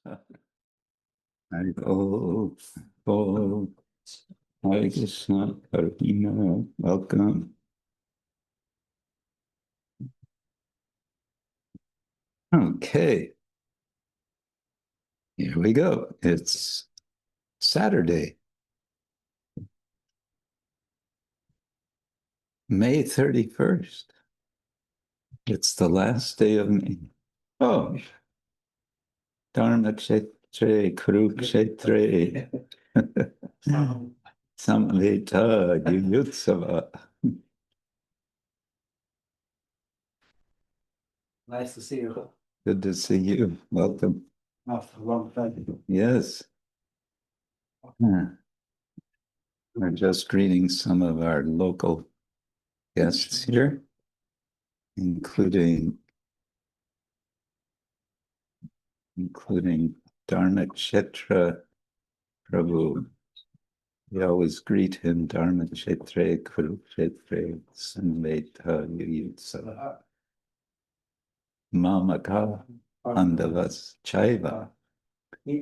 Hare Bol, Bol, Hare Krishna, Karuna, welcome. Okay, here we go. It's Saturday, May 31st. It's the last day of May. Oh, Dharma Kshetra, Kurukshetra, Samveta, Yutsava. Nice to see you. Good to see you. Welcome. After a long time. Yes. Yeah. We're just greeting some of our local guests here, including Dharma Kshetra Prabhu. We always greet him, Dharma Kshetra Kurukshetra Samveta Yutsava. Mamaka Andavas Chaiva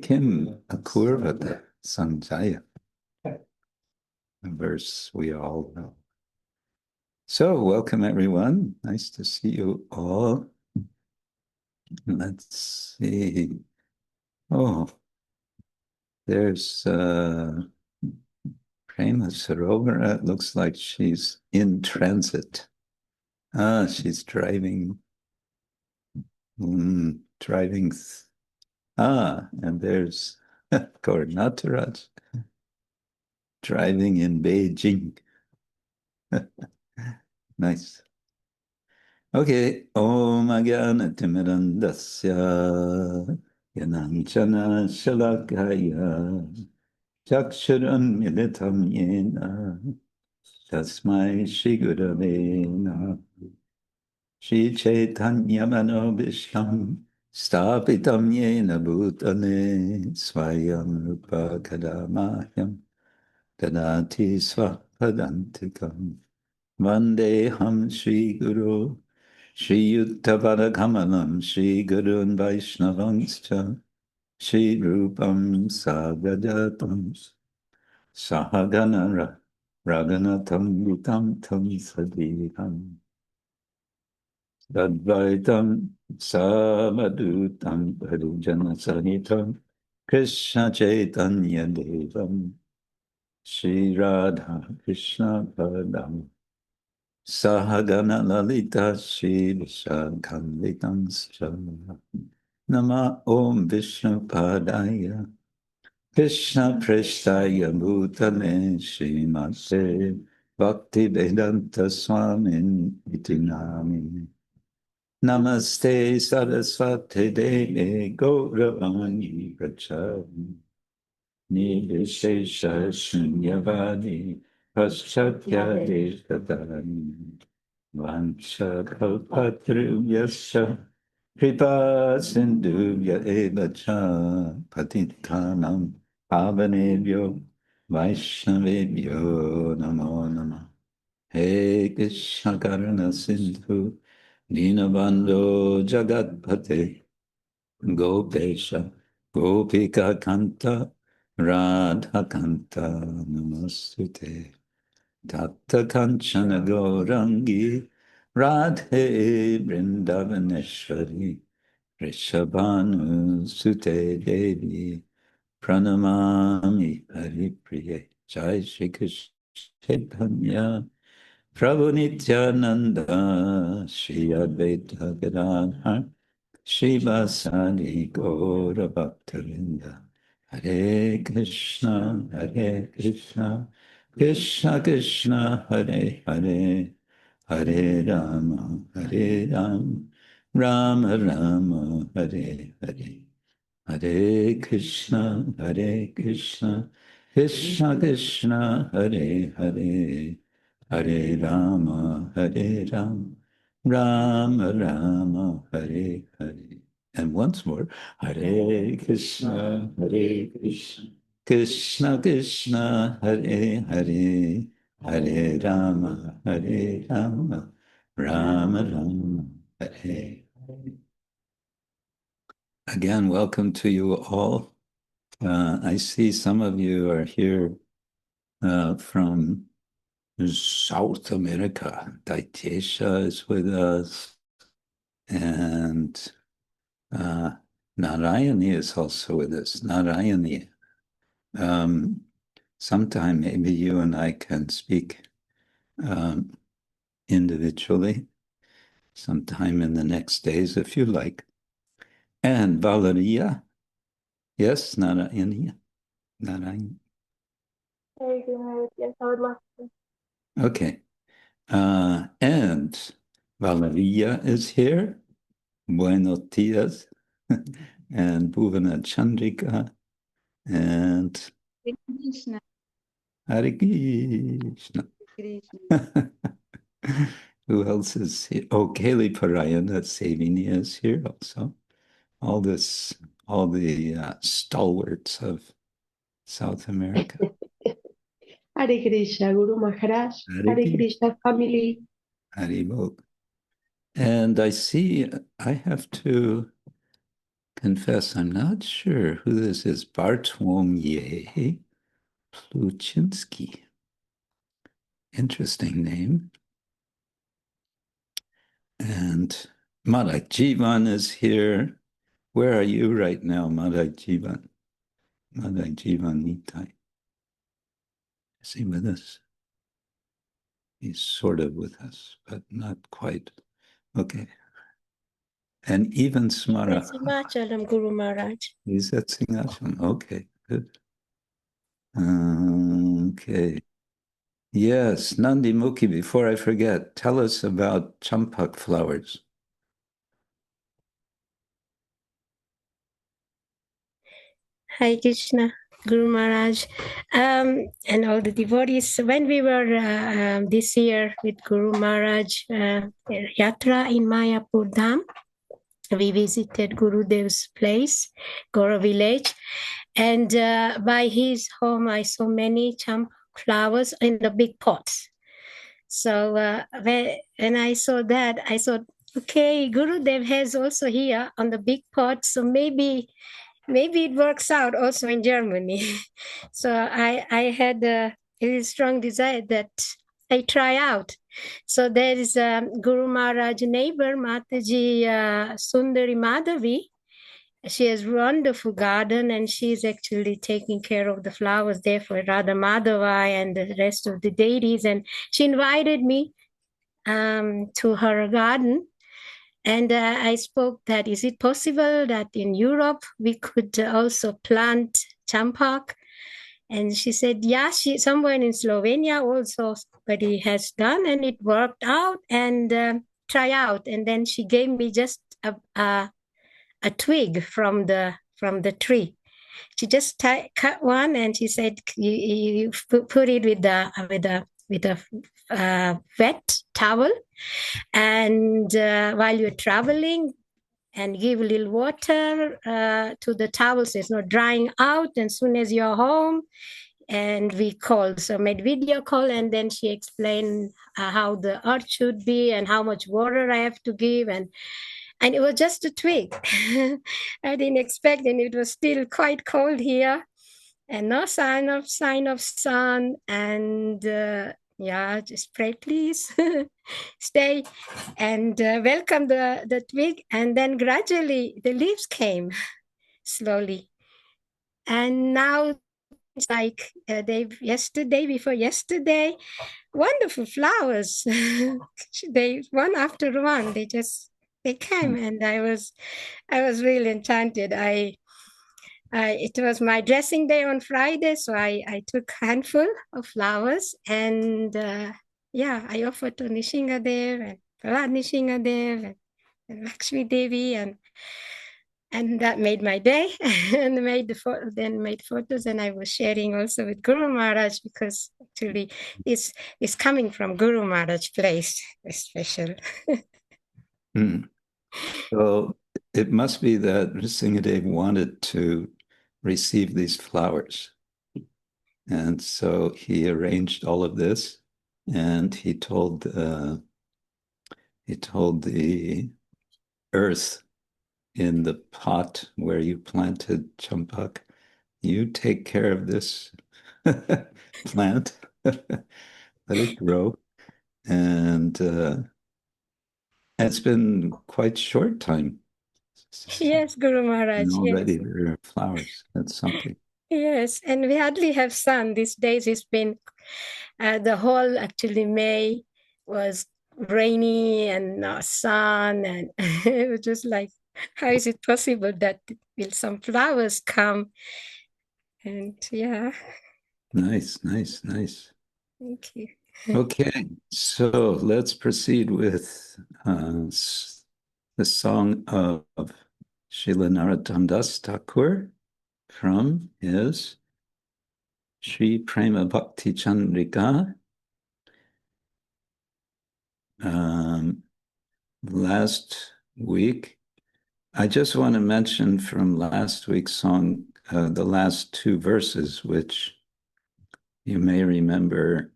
Kim Akurvata Sanjaya. A verse we all know. So, welcome everyone. Nice to see you all. Let's see. Oh, there's Prema Sarovara. It looks like she's in transit. She's driving. Driving. And there's Nataraj driving in Beijing. Nice. Okay. Om Agyana Timirandasya Yananchana Shalakaya Chakshuran Militam Yena Tasmai Shri Gurave Namaha Shri Chaitanya Manobishtam Stapitam Yena Bhutale Swayam Rupa Kadamahyam Dadati Swapadantikam Vandeham Shri Guru Shri Yuttavadakamalam Shri Gurun Vaishnavangscha Shri Rupam Sagadatam Sahagana Raghunatam Vitam Tam Sadiham Advaitam Savadutam Parujana Sahitam Krishna Chaitanya Devam Shri Radha Krishna Padam Sahagana Lalita Shri Vishakam Srama Nama Om Vishnu Padaya Krishna Prestaya Bhutale Srimate Bhakti Vedanta Swami Iti Nami Namaste Saraswati Devi Gauravani Prachari Nirvishesha Shunyavadi Paschatya Deshadani Vancha Kalpatruyasya Kripa Sindhuvya Evacha Patitanam Pavanebhyo Vaishnavebhyo Namo Namah He Krishna Karuna Sindhu Dinabandho Jagatpate Gopesha Gopika Kanta Radha Kanta Namastute Tatta Kanchana Gaurangi Radhe Vrindavaneshwari Rishabhanu Sute Devi Pranamami Haripriye Jai Shri Krishna Chaitanya Prabhu Nityananda Shri Advaita Gadadhar Shiva Sadi Gaura Bhaktavinda Hare Krishna Krishna Krishna Hare Hare Hare Rama Hare Rama Rama Rama Hare Hare Hare Krishna Krishna Krishna Hare Hare Hare Rama Rama Rama Hare Hare. And once more, Hare Krishna Krishna Krishna Hare Hare Hare Rama Rama Rama Hare Hare. Again, welcome to you all. I see some of you are here from South America. Daitesha is with us, and Narayani is also with us. Narayani. Sometime maybe you and I can speak individually, sometime in the next days, if you like. And Valeria. Yes, Narayani. Narayani. Yes, I would love to. Okay. And Valeria is here. Buenos dias. And Bhuvana Chandrika. And Krishna. Hare Krishna. Krishna. Who else is here? Oh, Kali Parayana Savini is here also. All the stalwarts of South America. Hare Krishna, Guru Maharaj. Hare Hare Krishna family. Haribol. And I see I have to confess, I'm not sure who this is. Bartłomiej Pluczynski. Interesting name. And Madak Jivan is here. Where are you right now, Madak Jivan? Madak Jivan Nitai. Is he with us? He's sort of with us, but not quite. Okay. And even Smara. Simachalam, Guru Maharaj. He's at Singhachalam. Okay, good. Okay. Yes, Nandi Mukhi, before I forget, tell us about champak flowers. Hare Krishna, Guru Maharaj, and all the devotees. When we were this year with Guru Maharaj Yatra in Mayapur Dham, we visited Gurudev's place, Goro village, and by his home I saw many champak flowers in the big pots. So when I saw that, I thought, okay, Gurudev has also here on the big pot, so maybe it works out also in Germany. So I had a really strong desire that I try out. So there is Guru Maharaj neighbor, Mataji Sundari Madhavi. She has wonderful garden and she's actually taking care of the flowers there for Radha-Madhava and the rest of the deities. And she invited me to her garden. And I spoke that, is it possible that in Europe we could also plant champak? And she said, yeah, somewhere in Slovenia also somebody has done and it worked out, and try out. And then she gave me just a twig from the tree. She just cut one and she said, you put it with a wet towel, and while you're traveling, and give a little water to the towel so it's not drying out. And as soon as you're home, and we made video call, and then she explained how the earth should be and how much water I have to give, and it was just a twig. I didn't expect, and it was still quite cold here, and no sign of sun, and just pray, please. Stay and welcome the twig, and then gradually the leaves came slowly, and now it's like day before yesterday, wonderful flowers. They one after one, they came, and I was really enchanted. It was my dressing day on Friday, so I took a handful of flowers, and I offered to Nishingadev and Prahlad Nishingadev and Lakshmi Devi, and that made my day. And made photos, and I was sharing also with Guru Maharaj, because actually it's coming from Guru Maharaj place, it's special. So it must be that Nrsimhadev wanted to receive these flowers. And so he arranged all of this, and he told the earth in the pot where you planted champak. You take care of this plant, let it grow. And it's been quite short time. Yes, Guru Maharaj. And Yes. already there are flowers. That's something. Yes, and we hardly have sun these days. It's been the whole actually May was rainy and no sun, and it was just like, how is it possible that will some flowers come? And yeah, Nice, nice, nice. thank you. Okay, so let's proceed with the song of Srila Narottam Das Thakur from his Sri Prema Bhakti Chandrika. Last week, I just want to mention from last week's song, the last two verses, which you may remember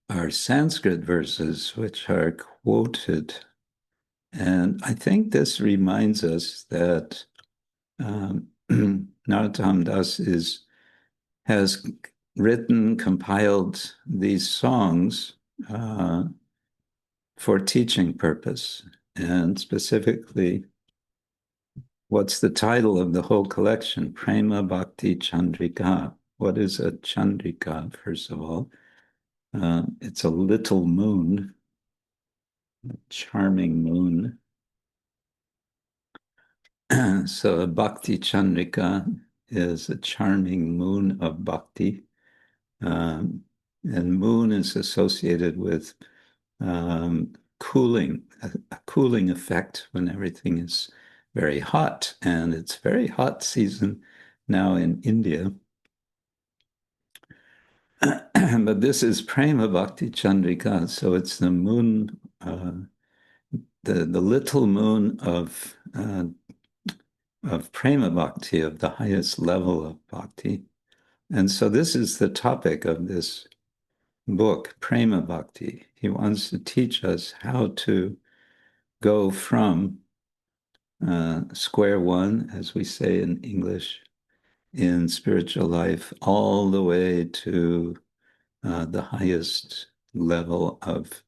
are Sanskrit verses, which are quoted. And I think this reminds us that Narottam Das has written, compiled these songs for teaching purpose. And specifically, what's the title of the whole collection? Prema Bhakti Chandrika. What is a Chandrika, first of all? It's a little moon, a charming moon. So a Bhakti Chandrika is a charming moon of bhakti. And moon is associated with cooling, a cooling effect when everything is very hot. And it's very hot season now in India. But this is Prema Bhakti Chandrika, so it's the moon, the little moon of Prema Bhakti, of the highest level of Bhakti. And so this is the topic of this book, Prema Bhakti. He wants to teach us how to go from square one, as we say in English, in spiritual life, all the way to the highest level of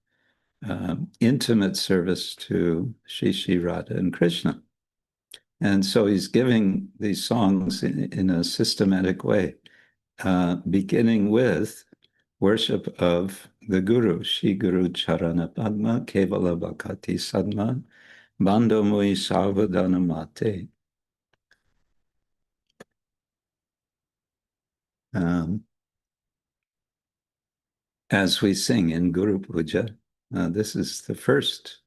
intimate service to Shri Radha and Krishna. And so he's giving these songs in a systematic way, beginning with worship of the Guru, Shri Guru Charana Padma, Kevala Bhakati Sadman, Bandho Mui Sarvadana Mate. As we sing in Guru Puja, this is the first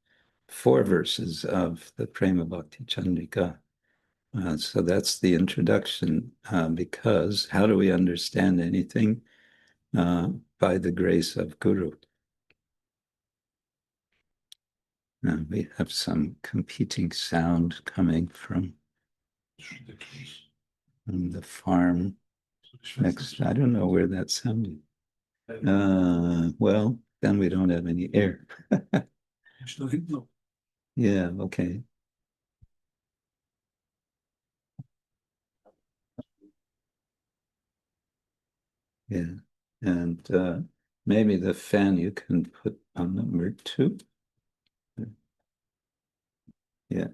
4 verses of the Prema Bhakti Chandrika. So that's the introduction, because how do we understand anything? By the grace of Guru. We have some competing sound coming from the farm next. I don't know where that sounded. Well, then we don't have any air. Yeah, okay. Yeah, and maybe the fan you can put on number 2. Yeah.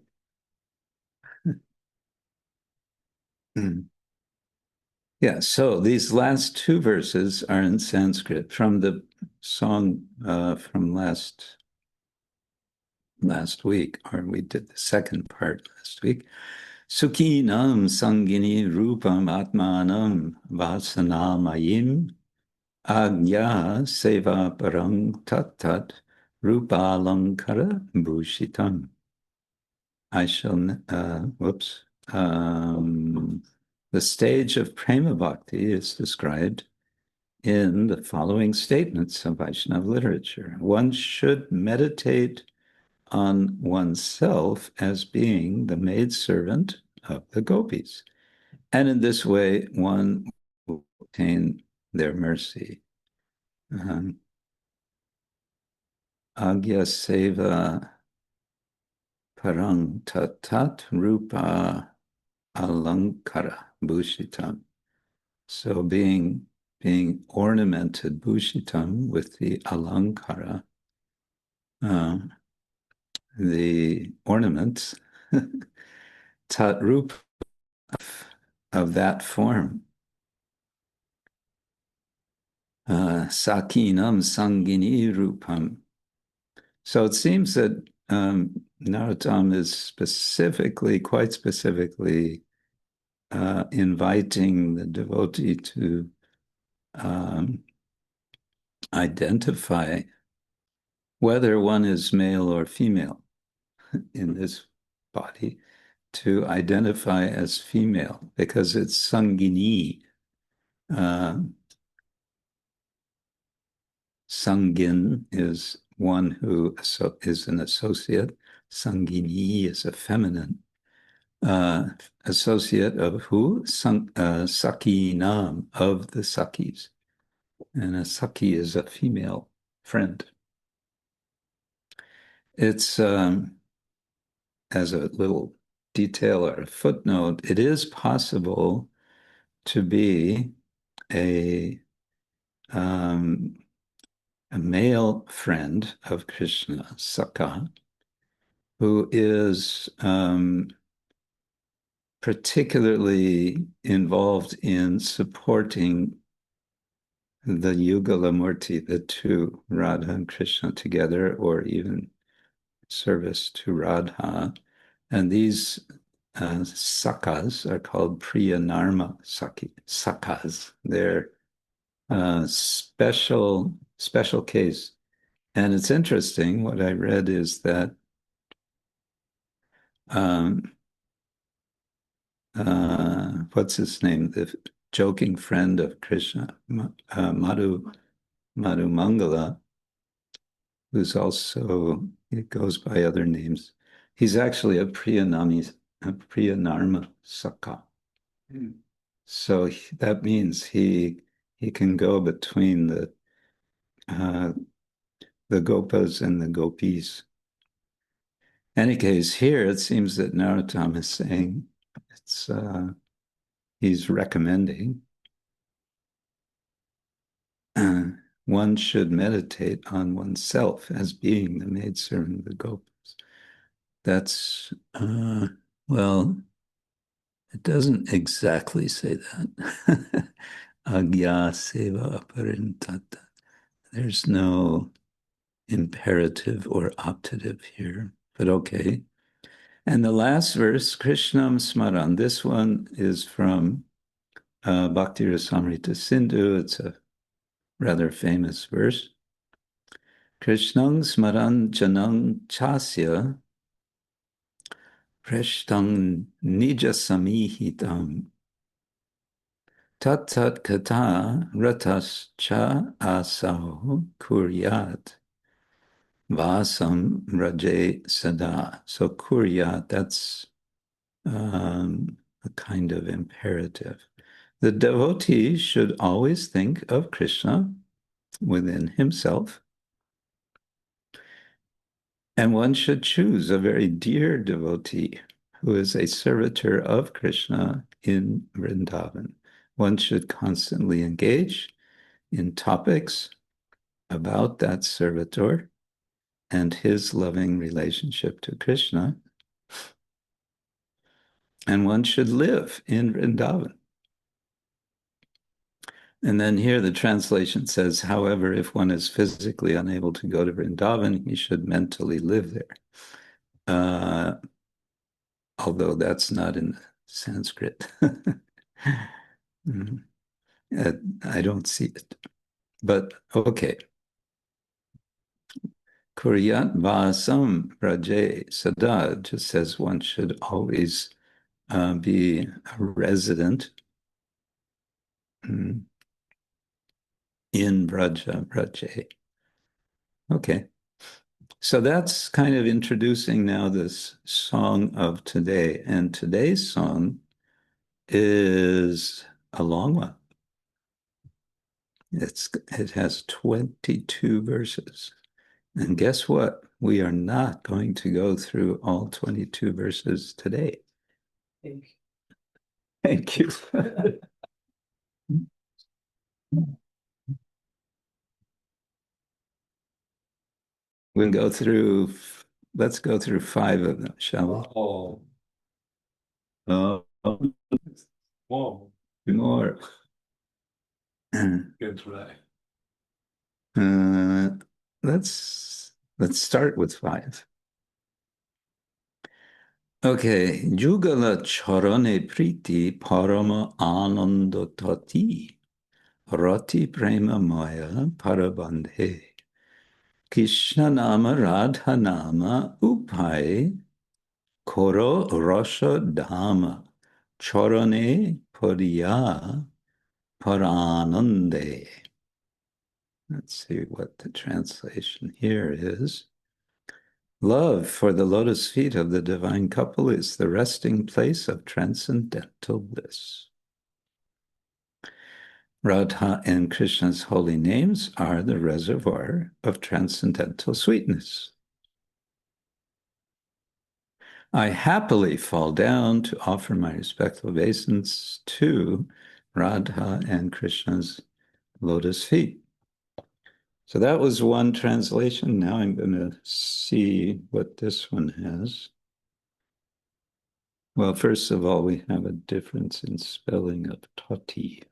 Yeah, so these last 2 verses are in Sanskrit from the song from last week, or we did the second part last week. Sukhinam sangini rupam atmanam vasanamayim agnya seva parang tat rupalankara bhushitam. I shall, the stage of Prema Bhakti is described in the following statements of Vaishnava literature. One should meditate on oneself as being the maidservant of the gopis. And in this way, one will obtain their mercy. Agya Seva parang tatat rupa alankara bhushitam. So being ornamented bhushitam with the alankara, the ornaments, tat rupa of that form. Sakinam sangini rupam. So it seems that Narottam is specifically, quite specifically, inviting the devotee to identify whether one is male or female in this body, to identify as female, because it's sangini. Sangin is one who is an associate. Sangini is a feminine associate of who? Sakinam, of the Sakis. And a Saki is a female friend. It's, as a little detail or a footnote, it is possible to be a male friend of Krishna, Saka, who is particularly involved in supporting the yugala murti, the two, Radha and Krishna together, or even service to Radha. And these sakas are called prema-maya sakas. They're special case. And it's interesting, what I read is that what's his name? The joking friend of Krishna, Madhu Mangala, who's also, it goes by other names. He's actually a Priyanarma Saka. So that means he can go between the gopas and the gopis. Any case, here it seems that Narottam is saying he's recommending one should meditate on oneself as being the maidservant of the gopas. That's, well, it doesn't exactly say that. Agya seva aparintata. There's no imperative or optative here, but okay. And the last verse, Krishnam smaran. This one is from Bhakti Rasamrita Sindhu. It's a rather famous verse. Krishnam smaran janang chasya preshtang nija samihitam tat kata ratas cha asau kuryat vasam raje sada. So kuryat, that's a kind of imperative. The devotee should always think of Krishna within himself, and one should choose a very dear devotee who is a servitor of Krishna in Vrindavan. One should constantly engage in topics about that servitor and his loving relationship to Krishna. And one should live in Vrindavan. And then here the translation says, however, if one is physically unable to go to Vrindavan, he should mentally live there. Although that's not in Sanskrit. I don't see it. But okay. Kuryat vasam raje sada just says one should always be a resident in Vraje. Okay. So that's kind of introducing now this song of today. And today's song is a long one. It has 22 verses. And guess what? we are not going to go through all 22 verses today. Thank you. We'll go through, let's go through 5 of them, shall we? Oh, Whoa. more. Good try. Let's start with 5. Okay, yugala charane prīti parama ānanda tathi rati prema-maya parabandhe Krishna nama rādhā-nāma upāya koro rasa dhāma charane parānande. Let's see what the translation here is. Love for the lotus feet of the divine couple is the resting place of transcendental bliss. Radha and Krishna's holy names are the reservoir of transcendental sweetness. I happily fall down to offer my respectful obeisances to Radha and Krishna's lotus feet. So that was one translation. Now I'm going to see what this one has. Well, first of all, we have a difference in spelling of tathi,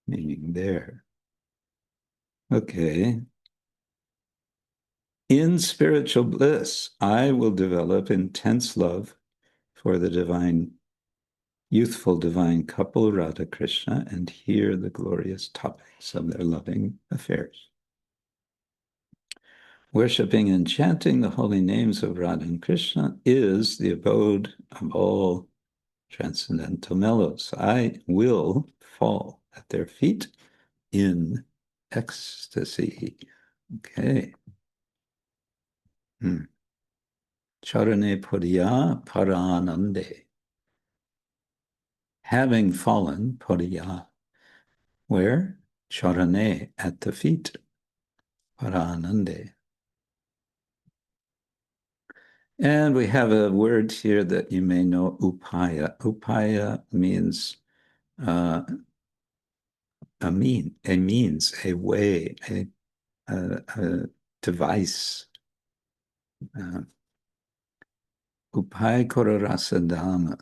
meaning there. Okay. In spiritual bliss, I will develop intense love for the divine, youthful divine couple, Radha Krishna, and hear the glorious topics of their loving affairs. Worshipping and chanting the holy names of Radha and Krishna is the abode of all transcendental mellows. I will fall at their feet in ecstasy. Okay. Charane poriya parānande. Having fallen, poriya. Where? Charane, at the feet. Parānande. And we have a word here that you may know, upāya. Upāya means a means, a way, a device. Upāya koro rasa dhāma.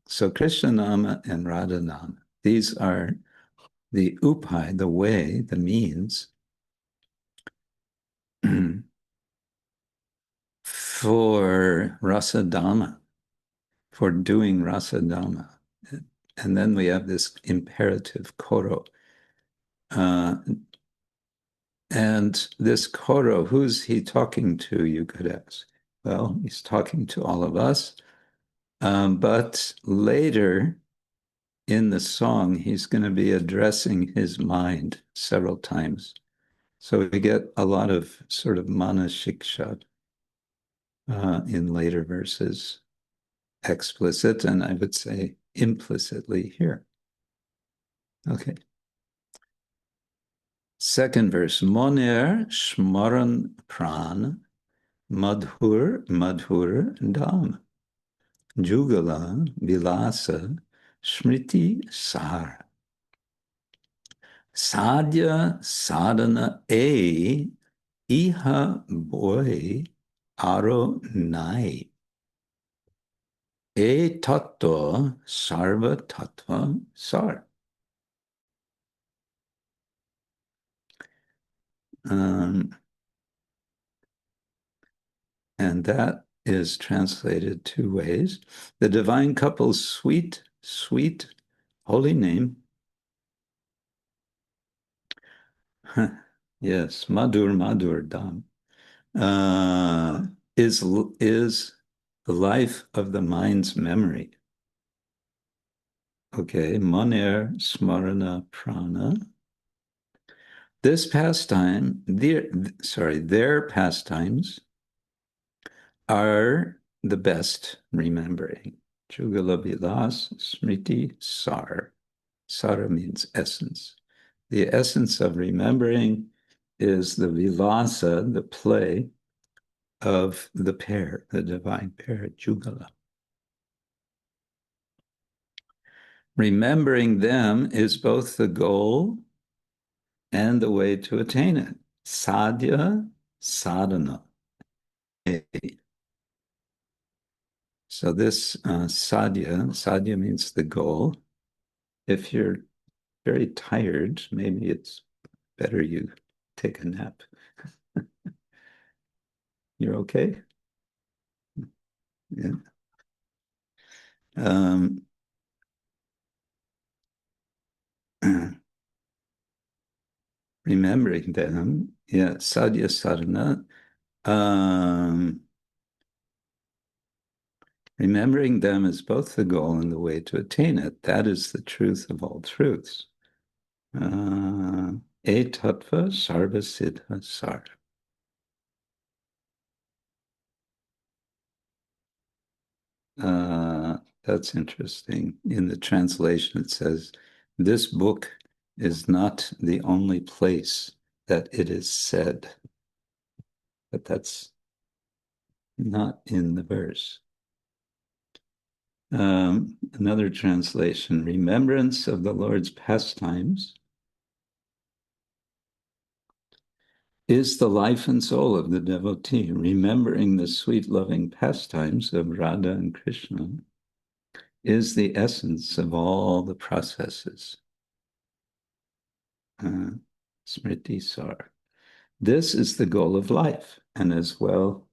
So Krishna nama and rādhā-nāma. These are the upāya, the way, the means for rasa dhāma, for doing rasa dhāma. And then we have this imperative koro. And this koro, who's he talking to, you could ask? Well, he's talking to all of us. But later in the song, he's going to be addressing his mind several times. So we get a lot of sort of mana shiksha in later verses, explicit, and I would say implicitly here. Okay. Second verse, manera, smaran, prān, madhura, dhāma, yugala, vilāsa, smriti, sāra. Sadhya sadhana iha boy aro nai. Tattva sarva tattva sar. And that is translated 2 ways. The divine couple's sweet, sweet, holy name. Yes, madhura, dhāma, is the life of the mind's memory. Okay, manera, smarana, prana. This pastime, their pastimes are the best remembering. Yugala, vilāsa, smriti, sāra. Sāra means essence. The essence of remembering is the vilāsa, the play of the pair, the divine pair, yugala. Remembering them is both the goal and the way to attain it. Sadhya, sadhana. So this sadhya means the goal. If you're very tired, maybe it's better you take a nap. You're okay? Yeah. Remembering them, yeah, sadhya sadhana. Remembering them is both the goal and the way to attain it. That is the truth of all truths. E tattva sarva siddha sāra. That's interesting. In the translation, it says, this book is not the only place that it is said. But that's not in the verse. Another translation, remembrance of the Lord's pastimes is the life and soul of the devotee. Remembering the sweet loving pastimes of Radha and Krishna is the essence of all the processes. Smriti sāra. This is the goal of life, and as well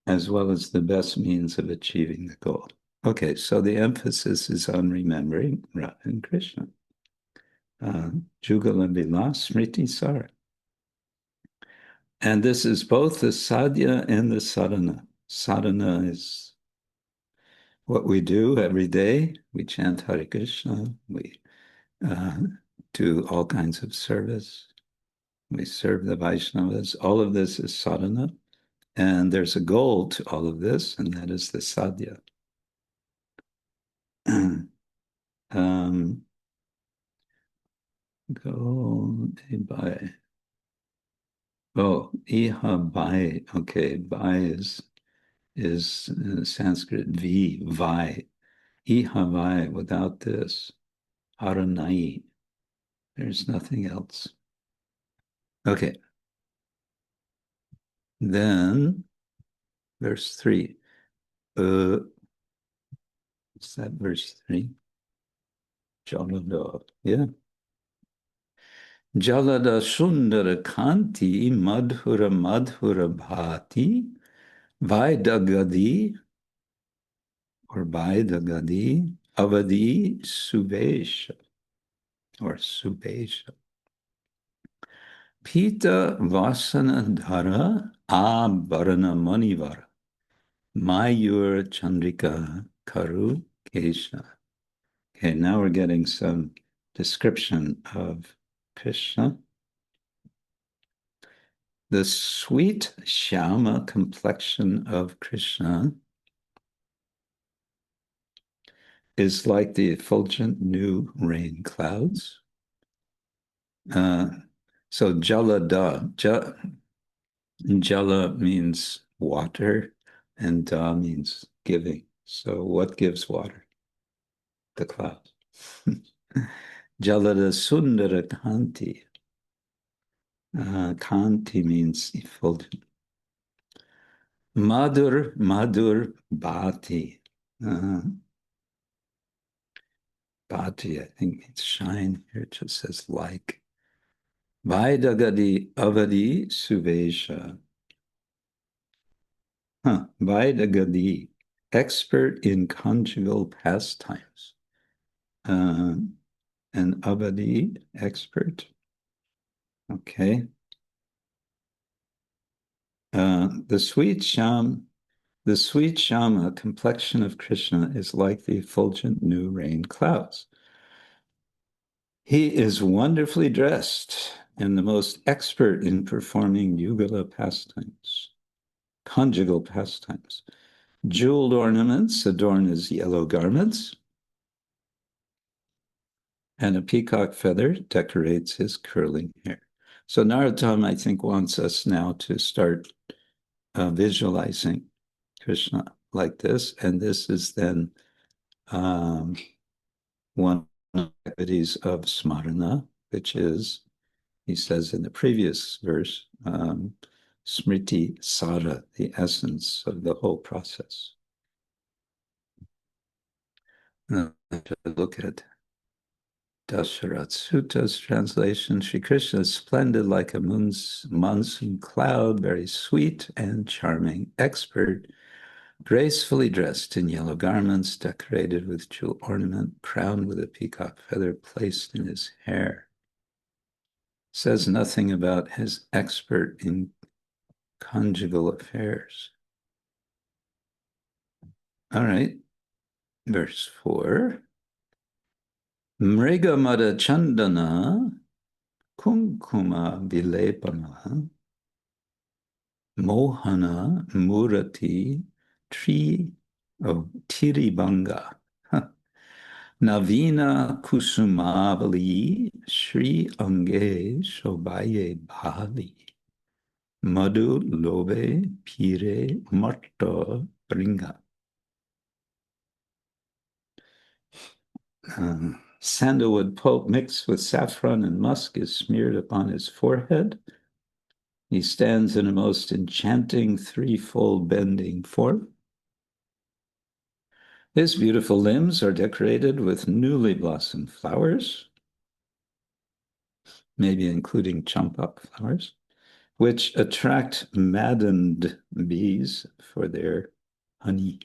as the best means of achieving the goal. Okay, so the emphasis is on remembering Radha and Krishna. Yugala vilāsa smriti sāra. And this is both the sadhya and the sadhana. Sadhana is what we do every day. We chant Hare Krishna. We do all kinds of service. We serve the Vaishnavas. All of this is sadhana. And there's a goal to all of this, and that is the sadhya. Go by. Oh, iha bai. Okay, bai is Sanskrit vi, vai. Iha vai, without this. Haranai. There's nothing else. Okay. Then, verse 3. Is that verse 3? Jalada. Yeah. Jalada sundara kanti madhura madhura bhati vaidagadi or vaidagadi avadi subesha or subesha. Pita vasana dhara abharana manivara mayur chandrika karu kesha. Okay, now we're getting some description of Krishna. The sweet Shyama complexion of Krishna is like the effulgent new rain clouds. So jalada, jala means water, and da means giving. So what gives water? The clouds. Jalada sundara kanti. Kanti means effulgent. Madhur bhati. Bhati, I think, means shine. Here it just says like. Vaidagadi avadi suvesha. Vaidagadi, expert in conjugal pastimes. And avadi, expert. Okay. The sweet Shama complexion of Krishna is like the effulgent new rain clouds. He is wonderfully dressed and the most expert in performing yugala pastimes, conjugal pastimes. Jeweled ornaments adorn his yellow garments, and a peacock feather decorates his curling hair. So Narottam, I think, wants us now to start visualizing Krishna like this, and this is then one of the activities of smarana, which is, he says in the previous verse, smriti sāra, the essence of the whole process. Look at Dasharat Suta's translation. Sri Krishna is splendid like a monsoon cloud, very sweet and charming, expert, gracefully dressed in yellow garments, decorated with jewel ornament, crowned with a peacock feather placed in his hair. Says nothing about his expert in conjugal affairs. All right, verse 4. Mriga mada chandana kumkuma vilepana mohana murati tiribanga navina kusumavali shri ange shobaye bhali madhu lobe pire marta bringa. Sandalwood pulp mixed with saffron and musk is smeared upon his forehead. He stands in a most enchanting threefold bending form. His beautiful limbs are decorated with newly blossomed flowers, maybe including champak flowers, which attract maddened bees for their honey.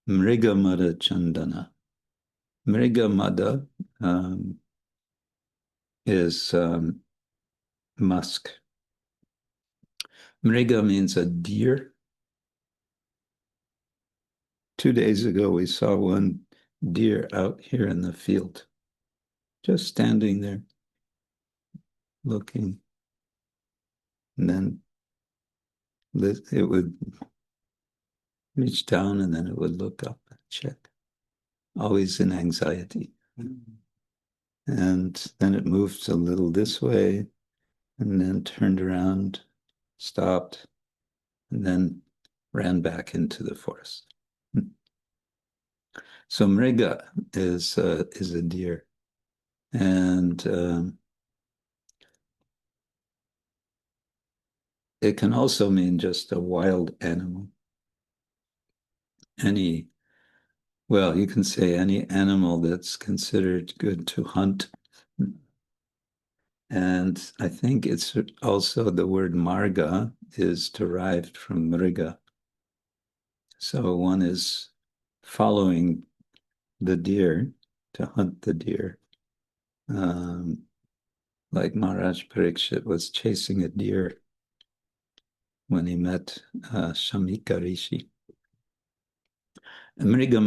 Mrigamada chandana. Mrigamada is musk. Mriga means a deer. 2 days ago, we saw one deer out here in the field, just standing there, looking. And then it would reach down and then it would look up and check, always in anxiety. And then it moved a little this way and then turned around, stopped, and then ran back into the forest. So mriga is a deer. And it can also mean just a wild animal. Well, you can say any animal that's considered good to hunt. And I think it's also the word marga is derived from mriga. So one is following the deer to hunt the deer. Like Maharaj Parikshit was chasing a deer when he met Shamika Rishi. Mriga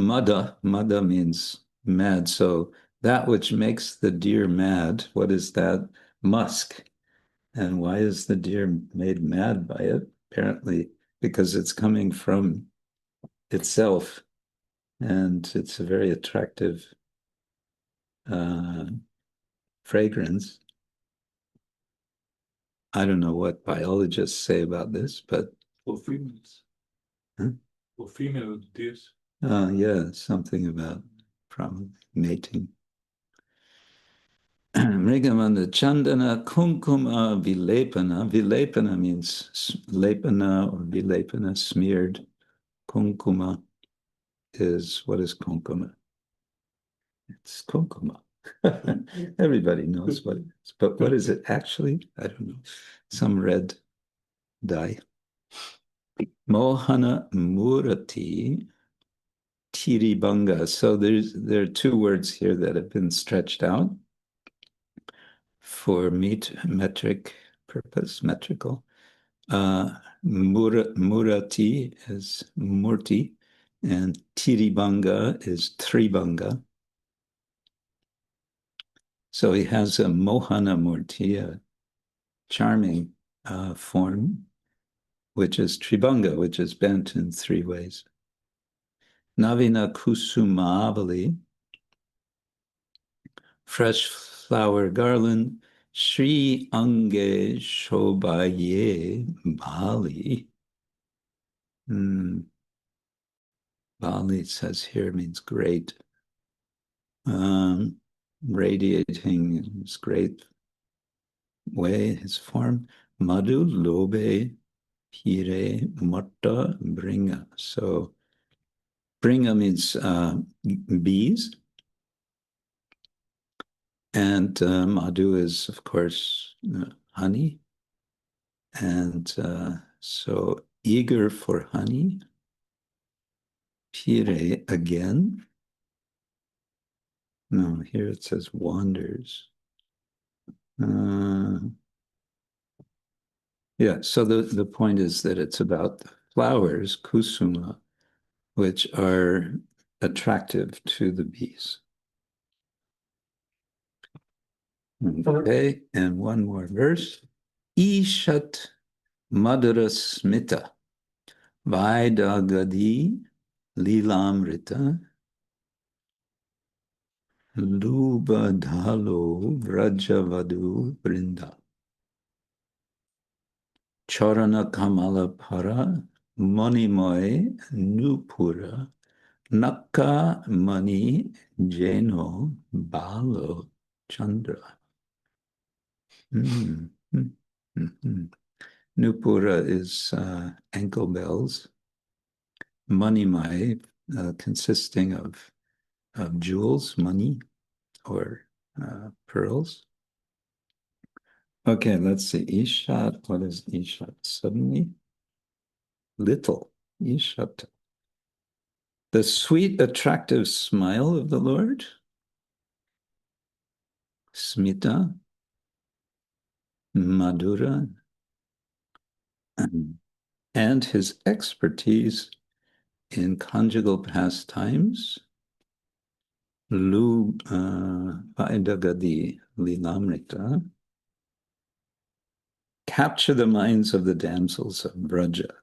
mada means mad. So that which makes the deer mad, what is that? Musk. And why is the deer made mad by it? Apparently because it's coming from itself. And it's a very attractive fragrance. I don't know what biologists say about this, but... For females. Huh? For female deers. Yeah, something about from mating. Mrigamanda chandana kumkuma vilepana. Vilepana means lepana or vilepana, smeared. Kumkuma is, what is kumkuma? It's kumkuma. Everybody knows what it is. But what is it actually? I don't know. Some red dye. Mohana murati tiribanga. So there are 2 words here that have been stretched out for metric purpose, metrical. Murati is murti, and tiribanga is tribanga. So he has a mohana murti, a charming form, which is tribanga, which is bent in 3 ways. Navina kusumavali, fresh flower garland, Shri Ange Shobaye Bali. Bali, it says here, means great. Radiating in this great way, his form. Madhu Lobe Hire Mutta Bringa. So Bringa means bees. And Madhu is, of course, honey. And so eager for honey. Pire again. No, here it says wanders. Yeah, so the point is that it's about the flowers, kusuma, which are attractive to the bees. Okay, and one more verse. Ishat madhura smita vaidagadi lilamrita lubadhalo vrajavadu brinda charana kamala para monimoy nupura nakka mani jeno balo chandra. Nupura is ankle bells. Manimai, consisting of jewels, money, or pearls. Okay, let's see. Ishat, what is Ishat? Suddenly, little. Ishat. The sweet, attractive smile of the Lord. Smita. Madhura. And his expertise in conjugal pastimes. Vaidagadi lilamrita. Capture the minds of the damsels of Braja.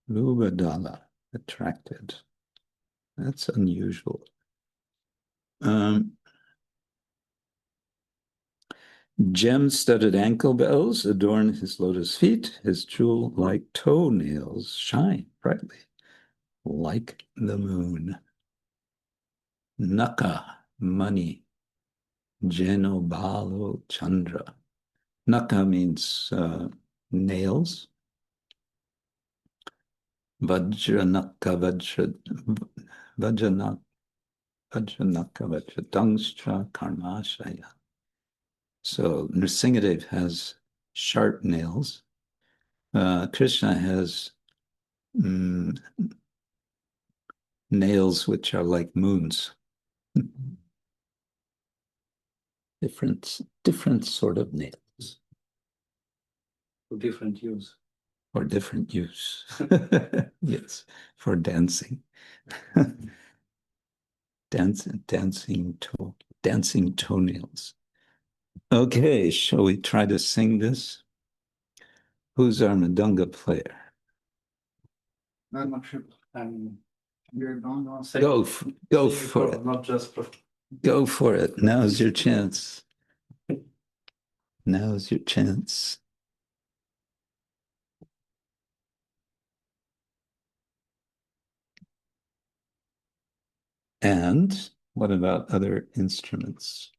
Lubadala, attracted. That's unusual. Gem-studded ankle bells adorn his lotus feet. His jewel-like toenails shine brightly, like the moon. Naka, money. Jeno balo chandra. Naka means nails. Vajranaka Vajranaka Vajradangstra Karmashaya. So Nrsingadev has sharp nails. Krishna has nails which are like moons. Different sort of nails. For different use. For different use. Yes, for dancing. Dancing toenails. Okay, shall we try to sing this? Who's our Madunga player? I'm not sure. We're going on Go for it. Not just Go for it. Now's your chance. Now's your chance. And what about other instruments?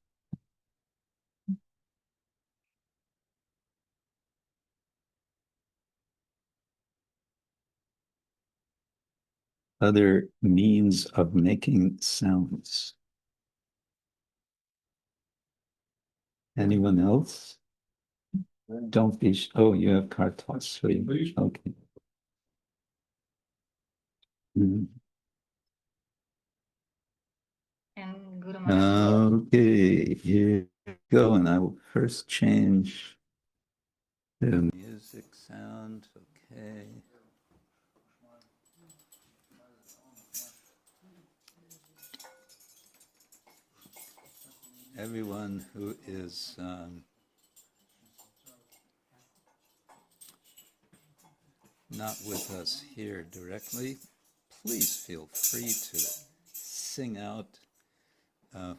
Other means of making sounds. Anyone else? Don't be. Oh, you have kartals. So okay. And Guru Maharaj. Okay, here we go. And I will first change the music sound. Okay. Everyone who is not with us here directly, please feel free to sing out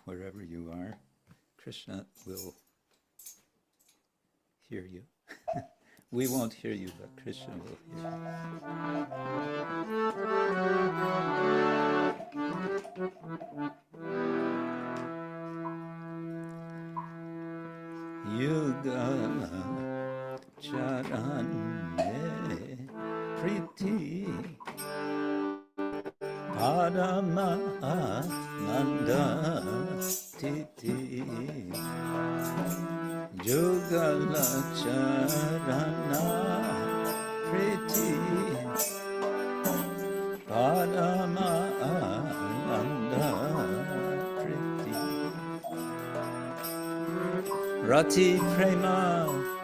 wherever you are. Krishna will hear you. We won't hear you, but Krishna will hear you. Yugala caran prīti parama ānanda tathi yugala caran prīti parama ānanda prīti rati prema-maya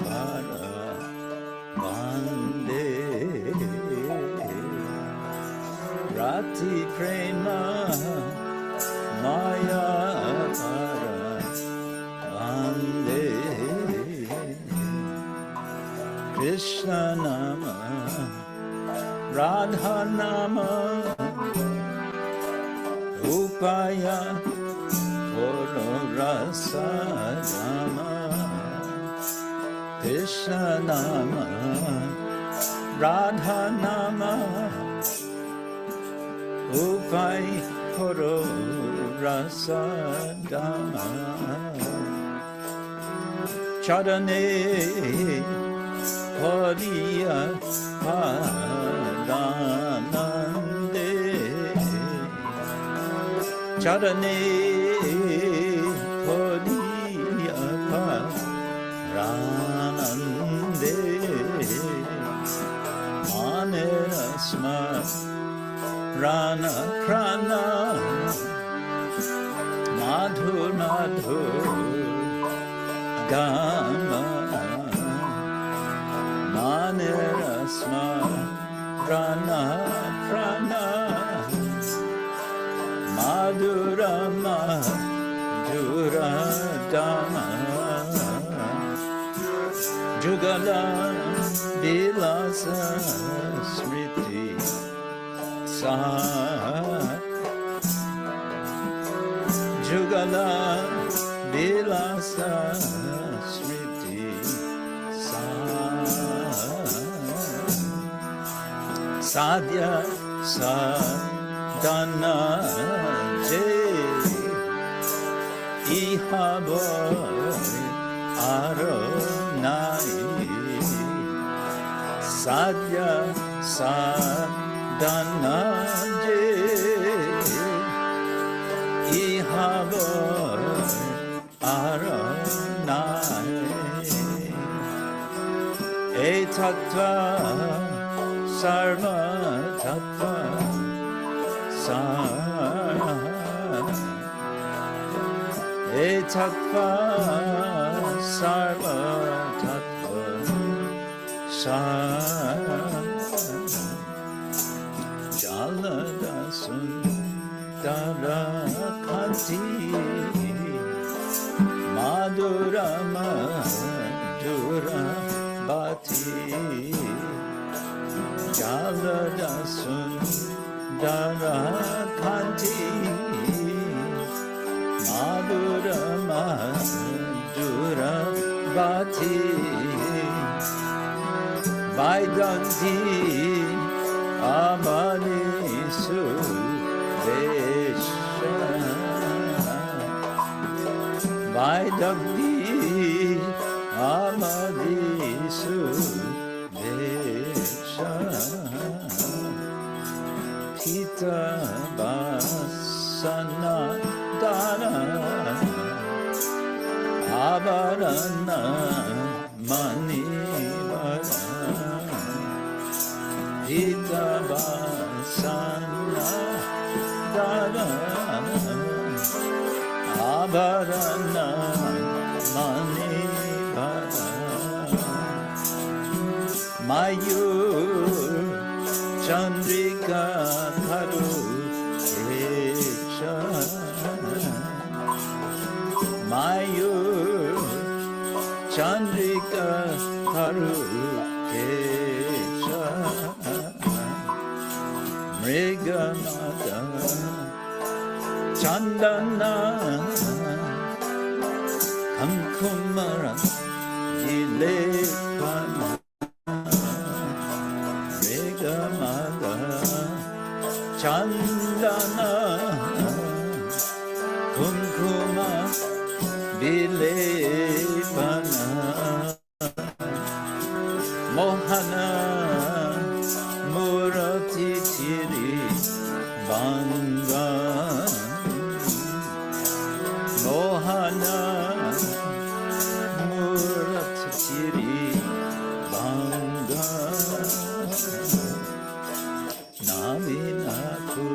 parabandhe rati prema-maya parabandhe Krishna nama rādhā-nāma upāya koro rasa dhāma Krishna nama rādhā-nāma upāya koro rasa dhāma charane pariya parānande charane pariya parānande manera smaran prāna madhura dhāma manera smaran prāna madhura dhāma yugala vilāsa smriti sāra yugala vilāsa smriti sāra sadhanasrma ihabo aronai sadhanasrma ihabo aronai etattva sarva tattva sāra etattva sarva tattva sāra jalada sundara kanti madhura madhura bhati jalada sundara kanti madhura madhura bhati vaidanti amanisu desha vaidanti amanisu desha pita vasana dana avarana manivara pita vasana dana avarana manivara mayur chandrika tharu kesha mayur chandrika tharu kesha mrigamata chandana kamkumara ilepana regamada chandana kumkuma vilepana mohana murati tiri banga mohana murati tiri banga naminaku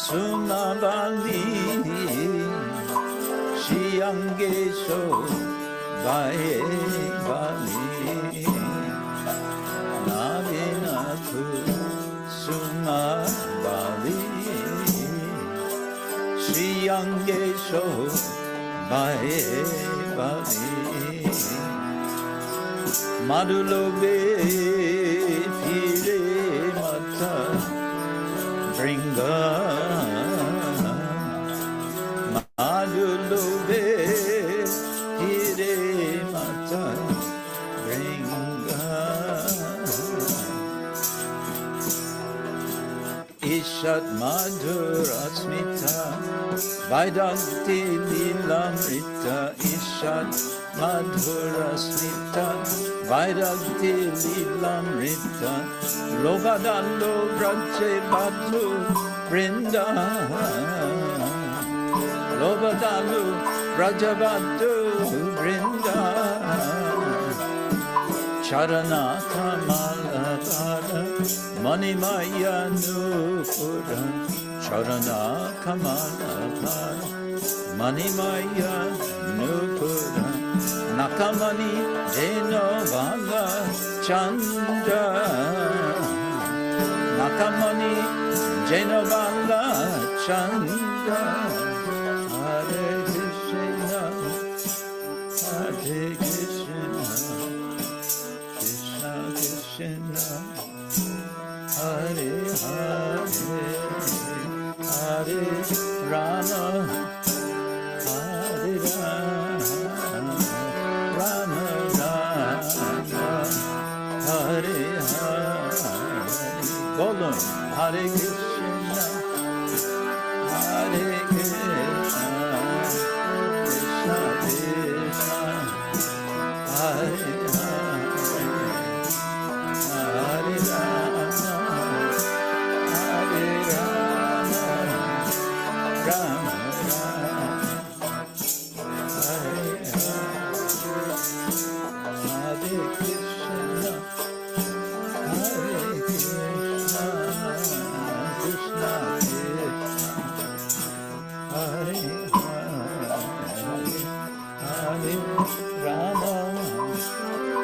sumabali shiyangesho vae bali naminaku sumabali shiyangesho vae bali madulobe pire mata bringa madulobe pire mata bringa ishat madhura smita vaidagti lilamrita ishat madhura smita vaidagti lilamrita lobadallo vraje batu brinda lobadallo vrajabatu brinda charana kamala para manimaya nupura charana kamala para manimaya nupura nakamani jenovanga chanda nakamani jenovanga chanda Hare Krishna Hare Krishna Krishna Krishna Hare Hare Hare Rama Hare Rama Rama Rama Hare Hare Bolon Hare Krishna Hare Krishna Krishna Krishna Hare Hare Hare Rama Hare Rama Rama Rama Hare Hare Krishna Hare Krishna Krishna Krishna Hare Hare Rama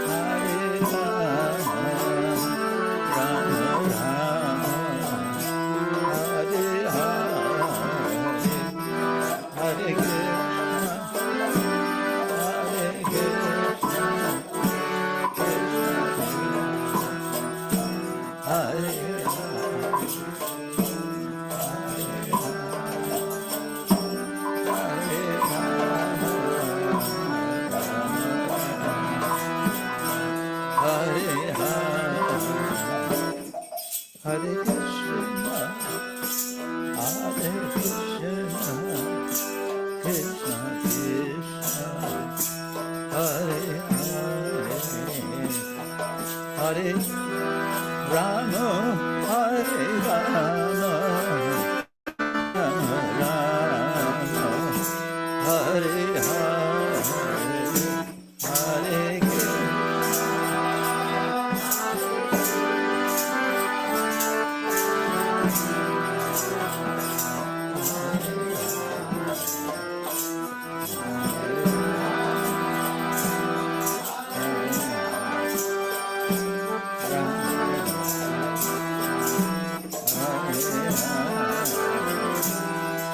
Hare Rama Rama Rama Hare Hare Hare Krishna Hare Krishna Krishna Hare Hare Krishna, Hare Krishna, Krishna Krishna, Hare Hare, Hare Rama, Hare Rama, Rama Rama, Hare Hare, Hare Krishna.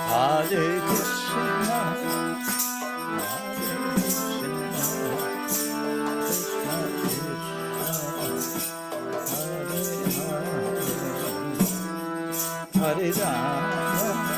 Hare Krishna, Hare Krishna, Krishna Krishna, Hare Hare, Hare Rama,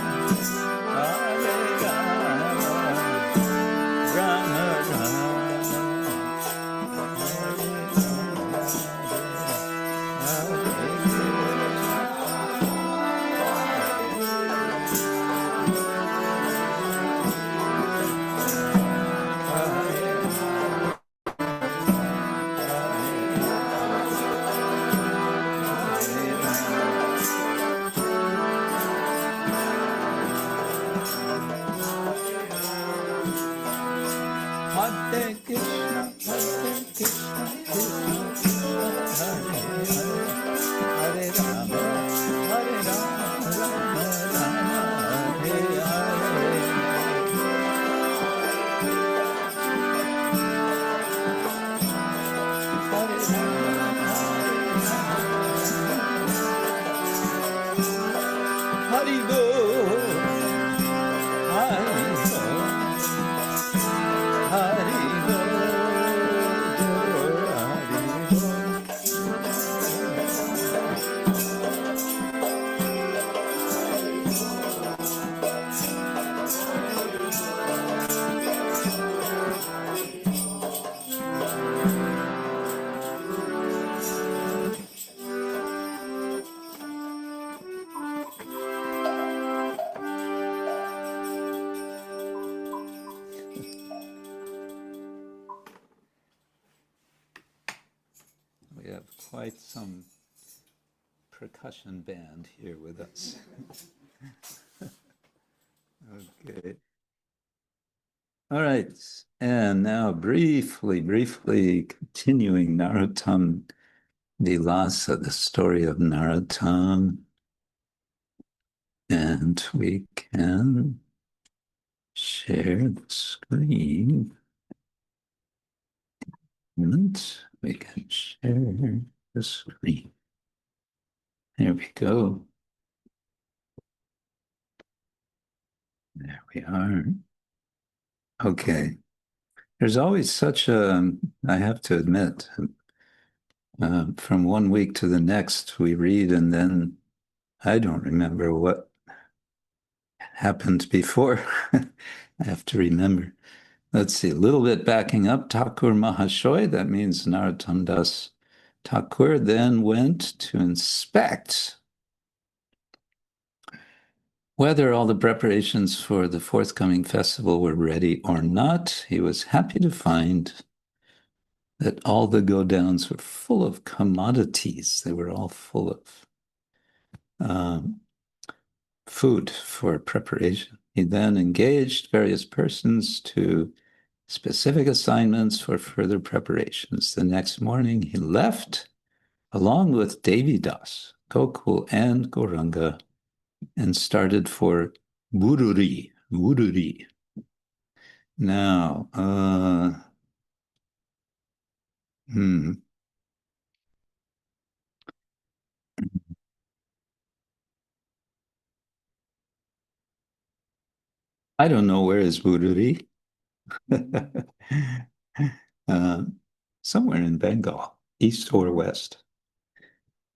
quite some percussion band here with us. Okay. All right. And now briefly continuing Narottam Vilāsa, the story of Narottam. And we can share the screen. And we can share the screen. There we go. There we are. Okay. There's always such a, I have to admit, from one week to the next, we read and then I don't remember what happened before. I have to remember. Let's see, a little bit backing up. Thakur Mahashoy, that means Narottam Das Thakur, then went to inspect whether all the preparations for the forthcoming festival were ready or not. He was happy to find that all the go-downs were full of commodities. They were all full of food for preparation. He then engaged various persons to specific assignments for further preparations. The next morning he left along with Devidas, Gokul, and Gauranga and started for Vururi. Now, I don't know where is Vururi. Somewhere in Bengal, east or west.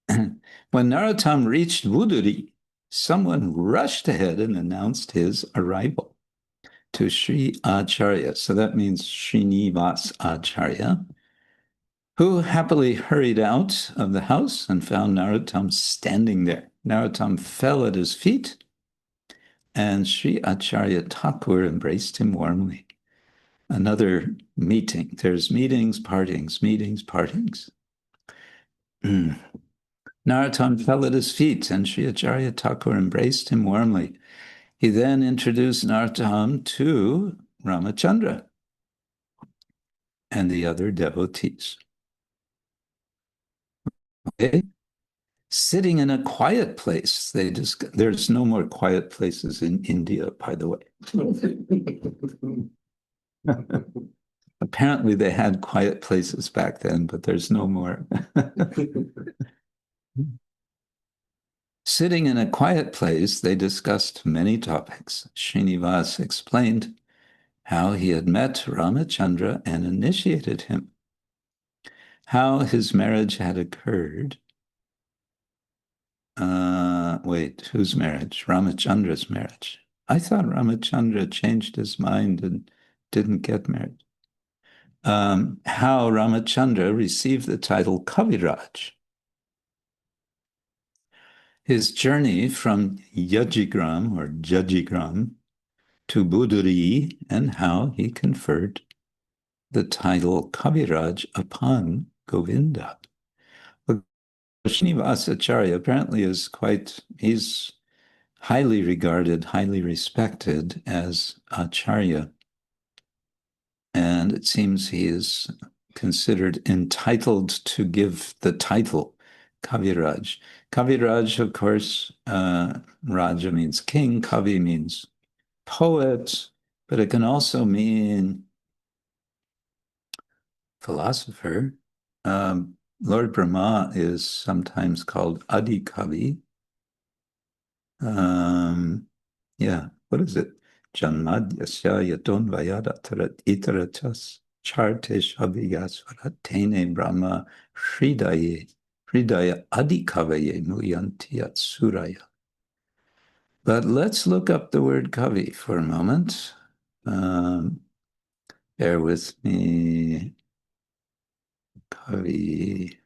When Narottam reached Vuduri, someone rushed ahead and announced his arrival to Sri Acharya. So that means Srinivas Acharya, who happily hurried out of the house and found Narottam standing there. Narottam fell at his feet, and Sri Acharya Thakur embraced him warmly. Another meeting. There's meetings, partings. Narottam fell at his feet, and Sri Acharya Thakur embraced him warmly. He then introduced Narottam to Ramachandra and the other devotees. Okay. Sitting in a quiet place, there's no more quiet places in India, by the way. Apparently they had quiet places back then, but there's no more. Sitting in a quiet place, they discussed many topics. Srinivas explained how he had met Ramachandra and initiated him, how his marriage had occurred. Whose marriage? Ramachandra's marriage. I thought Ramachandra changed his mind and didn't get married. How Ramachandra received the title Kaviraj. His journey from Jajigram to Buduri, and how he conferred the title Kaviraj upon Govinda. Srinivasa Acharya apparently he's highly regarded, highly respected as Acharya. And it seems he is considered entitled to give the title Kaviraj. Kaviraj, of course, Raja means king, Kavi means poet, but it can also mean philosopher. Lord Brahma is sometimes called Adi Kavi. What is it? Janmadyasya yaton vayadatarat itaratas charte shabiyasvarat tene brahma hridaya adi kavaye muyanti suraya. But let's look up the word kavi for a moment. Bear with me. Kavi.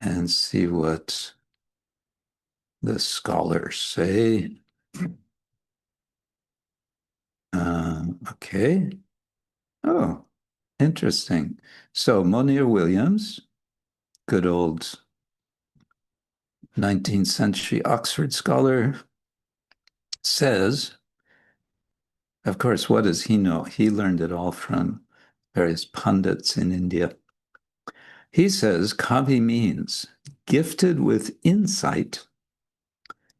And see what the scholars say. Okay. Oh, Interesting. So Monier Williams, good old 19th century Oxford scholar, says, of course, what does he know? He learned it all from various pundits in India. He says kavi means gifted with insight,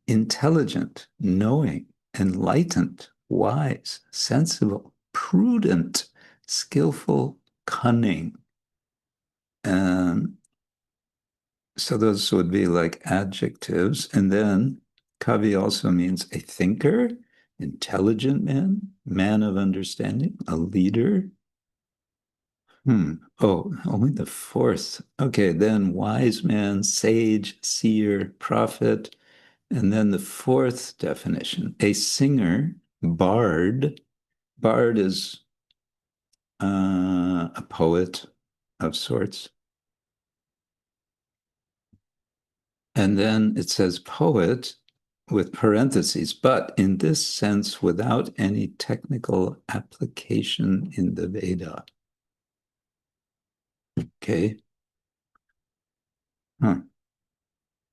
intelligent, knowing, enlightened, wise, sensible, prudent, skillful, cunning. So those would be like adjectives. And then kavi also means a thinker, intelligent man, man of understanding, a leader. Oh, only the fourth. Okay, then wise man, sage, seer, prophet. And then the fourth definition, a singer, bard. Bard is a poet of sorts. And then it says poet with parentheses, but in this sense, without any technical application in the Veda. Okay. All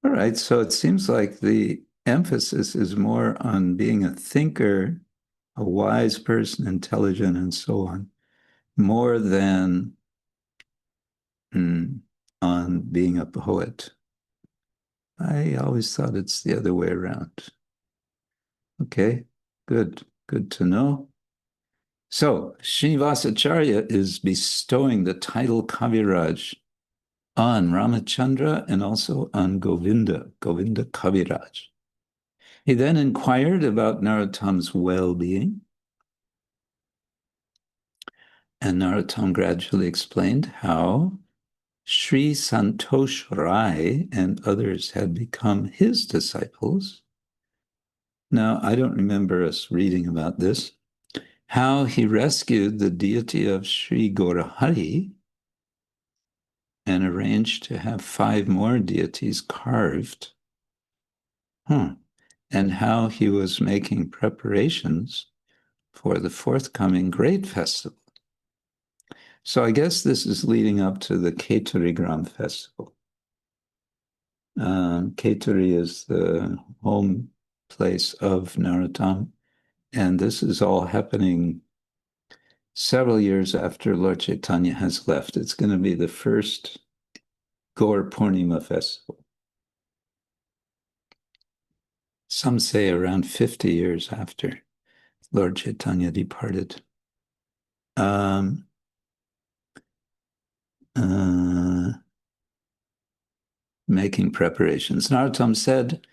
right, so it seems like the emphasis is more on being a thinker, a wise person, intelligent, and so on, more than on being a poet. I always thought it's the other way around. Okay, good to know. So, Srinivasacharya is bestowing the title Kaviraj on Ramachandra and also on Govinda Kaviraj. He then inquired about Narottam's well-being, and Narottam gradually explained how Sri Santosh Rai and others had become his disciples. Now, I don't remember us reading about this, how he rescued the deity of Sri Gaurahari and arranged to have 5 more deities carved. And how he was making preparations for the forthcoming great festival. So I guess this is leading up to the Keturigram festival. Keturi is the home place of Narottam, and this is all happening several years after Lord Chaitanya has left. It's going to be the first Gaur Purnima festival. Some say around 50 years after Lord Chaitanya departed. Making preparations. Narottam said,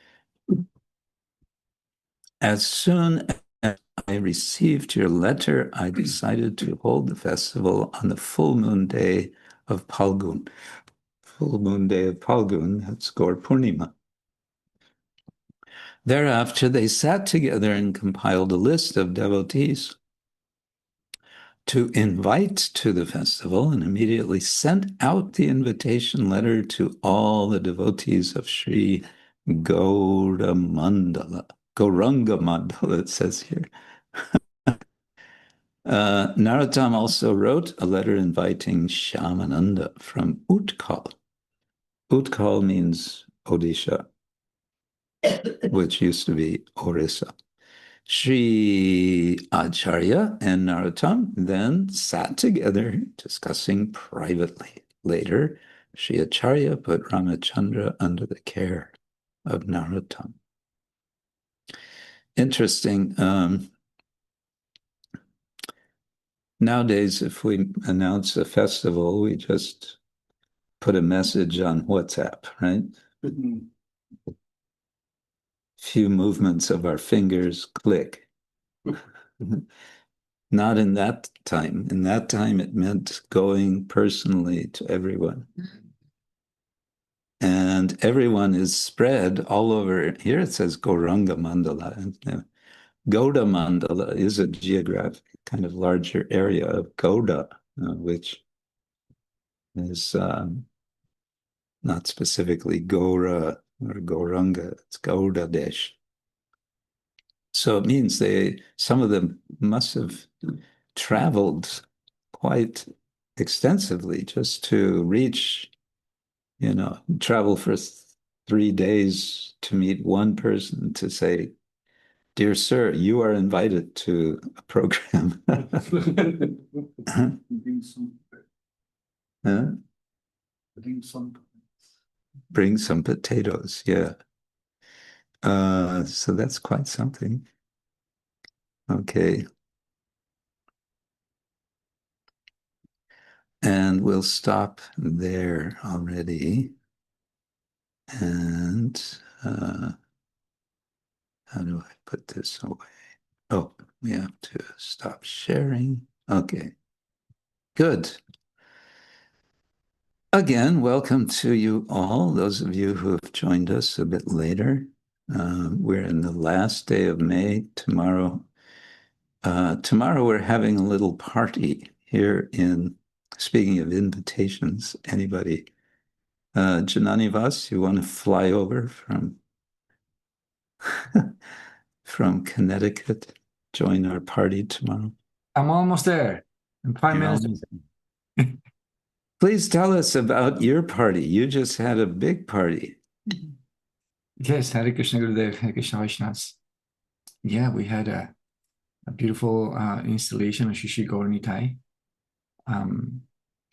as soon as I received your letter, I decided to hold the festival on the full moon day of Phalgun. Full moon day of Phalgun, that's Gaur Purnima. Thereafter, they sat together and compiled a list of devotees to invite to the festival, and immediately sent out the invitation letter to all the devotees of Sri Gauranga Mandala, it says here. Narottam also wrote a letter inviting Shyamananda from Utkal. Utkal means Odisha, which used to be Orissa. Sri Acharya and Narottam then sat together discussing privately. Later, Sri Acharya put Ramachandra under the care of Narottam. Interesting. Nowadays, if we announce a festival, we just put a message on WhatsApp, right? Few movements of our fingers, click. Not in that time. In that time, it meant going personally to everyone. And everyone is spread all over. Here it says Gauranga Mandala. Gauda Mandala is a geographic kind of larger area of Gauda, which is not specifically Gaura or Gauranga, it's Gauda Desh. So it means some of them must have traveled quite extensively just to reach, travel for 3 days to meet one person to say, "Dear sir, you are invited to a program." Bring some, Huh? bring some. Bring some potatoes, yeah. So that's quite something. Okay. And we'll stop there already. And how do I put this away? Oh, we have to stop sharing. Okay, good. Again, welcome to you all, those of you who have joined us a bit later. We're in the last day of May. Tomorrow we're having a little party here speaking of invitations, anybody? Janani Vas, you want to fly over from Connecticut, join our party tomorrow? I'm almost there. In 5 You're minutes. almost- Please tell us about your party. You just had a big party. Yes, Hare Krishna Gurudev, Hare Krishna Vaishnavas. Yeah, we had a beautiful installation of Shishi Gaur Nitai.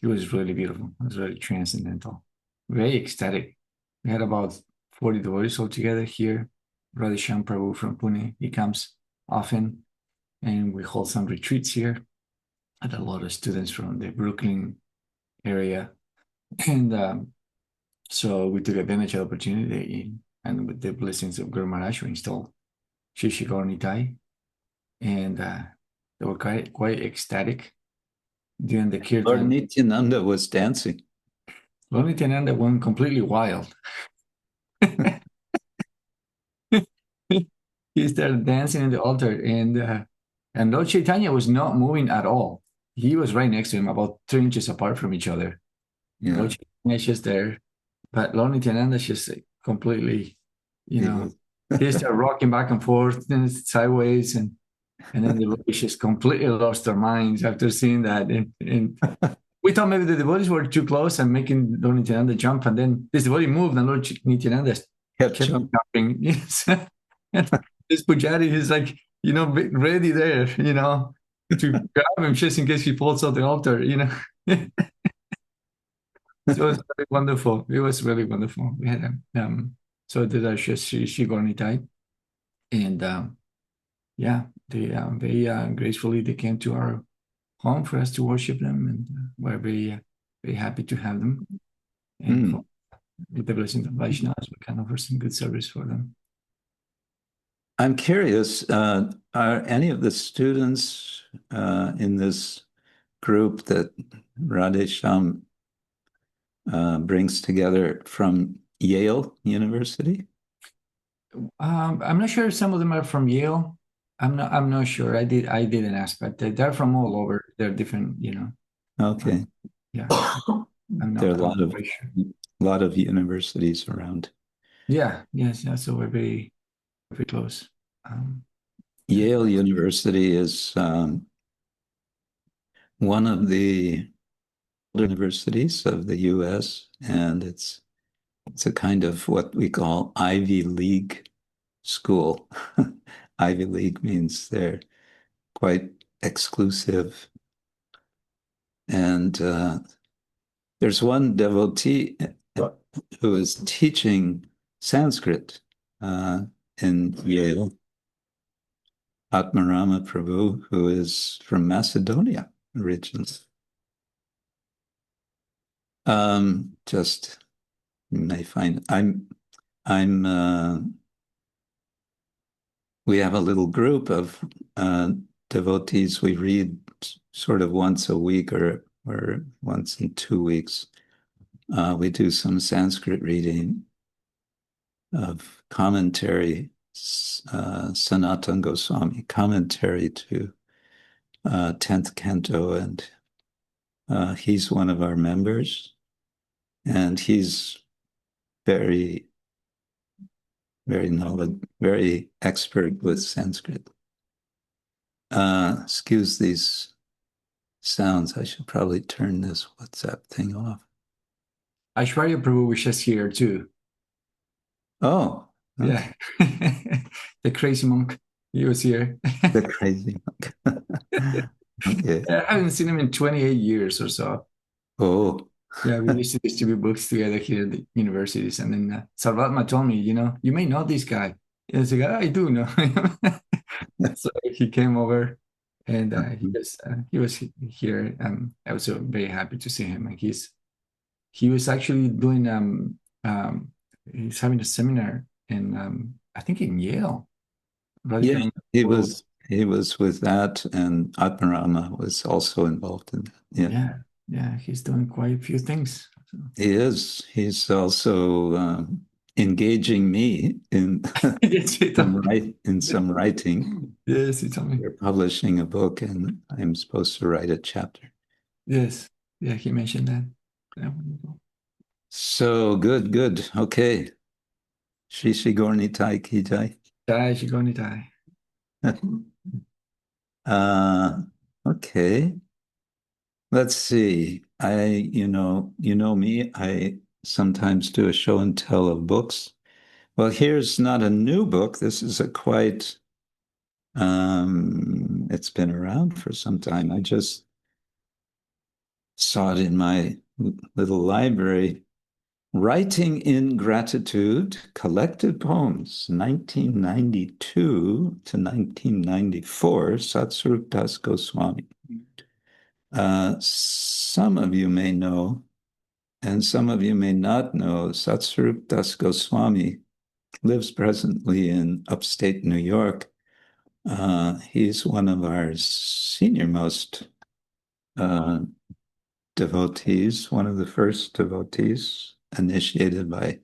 It was really beautiful. It was very transcendental, very ecstatic. We had about 40 devotees all together here. Radha Prabhu from Pune, he comes often, and we hold some retreats here. Had a lot of students from the Brooklyn area, and so we took advantage of the opportunity, and with the blessings of Guru Maharaj, we installed Shishi Gaur Nitai, and they were quite ecstatic during the kirtan. Lord Nityananda was dancing. Lord Nityananda went completely wild. He started dancing in the altar, and Lord Chaitanya was not moving at all. He was right next to him, about 3 inches apart from each other. Yeah. Lord Chaitanya is just there, but Lord Nityananda is just completely, he started rocking back and forth and sideways, and then the devotees just completely lost their minds after seeing that. And we thought maybe the devotees were too close and making Lord Nityananda jump, and then this devotee moved, and Lord Nityananda Kept kept jumping. jumping. Yes. And this pujari is like, ready there, to grab him just in case he falls off the altar, So it was very wonderful. It was really wonderful. We had so did our Shigornitai, and yeah, they gracefully they came to our home for us to worship them, and we're very happy to have them. And with the blessing of Vaishnavas, we can offer some good service for them. I'm curious, are any of the students in this group that Radhesham brings together from Yale University? I'm not sure if some of them are from Yale. I'm not sure. I didn't ask, but they're from all over. They're different, Okay. Yeah. There are a lot of universities around. Yeah, yes, yeah. So we're very, very close. Yale University is one of the universities of the U.S., and it's a kind of what we call Ivy League school. Ivy League means they're quite exclusive. And there's one devotee who is teaching Sanskrit in Yale, Atmarama Prabhu, who is from Macedonia originally. Just you may find we have a little group of devotees. We read sort of once a week or once in 2 weeks. We do some Sanskrit reading of commentary, Sanatana Goswami commentary to 10th canto, and he's one of our members, and he's very, very knowledgeable, very expert with Sanskrit. Excuse these sounds. I should probably turn this WhatsApp thing off. Aishwarya Prabhu was just here too. Oh, Yeah. The crazy monk. He was here. the crazy monk. Okay. I haven't seen him in 28 years or so. Oh, Yeah, we used to distribute books together here at the universities. And then Sarvatma told me, you may know this guy. And I was like, I do know him. So he came over and he was here. I was so very happy to see him. And he was actually doing he's having a seminar in I think in Yale. yeah, he was with that, and Atmarama was also involved in that. Yeah, he's doing quite a few things. So. He is. He's also engaging me in some writing. Yes, he told me. We're publishing a book, and I'm supposed to write a chapter. Yes, yeah, he mentioned that. Yeah. So good. Okay. Shri Shri Gornitai Ki Jai. Jai Shri Gornitai. Okay. Let's see. You know me, I sometimes do a show and tell of books. Well, here's not a new book. This is a quite, it's been around for some time. I just saw it in my little library. Writing in Gratitude, Collected Poems, 1992 to 1994, Satsvarup Das Goswami. Some of you may know, and some of you may not know, Satsvarup Das Goswami lives presently in upstate New York. He's one of our senior-most devotees, one of the first devotees initiated by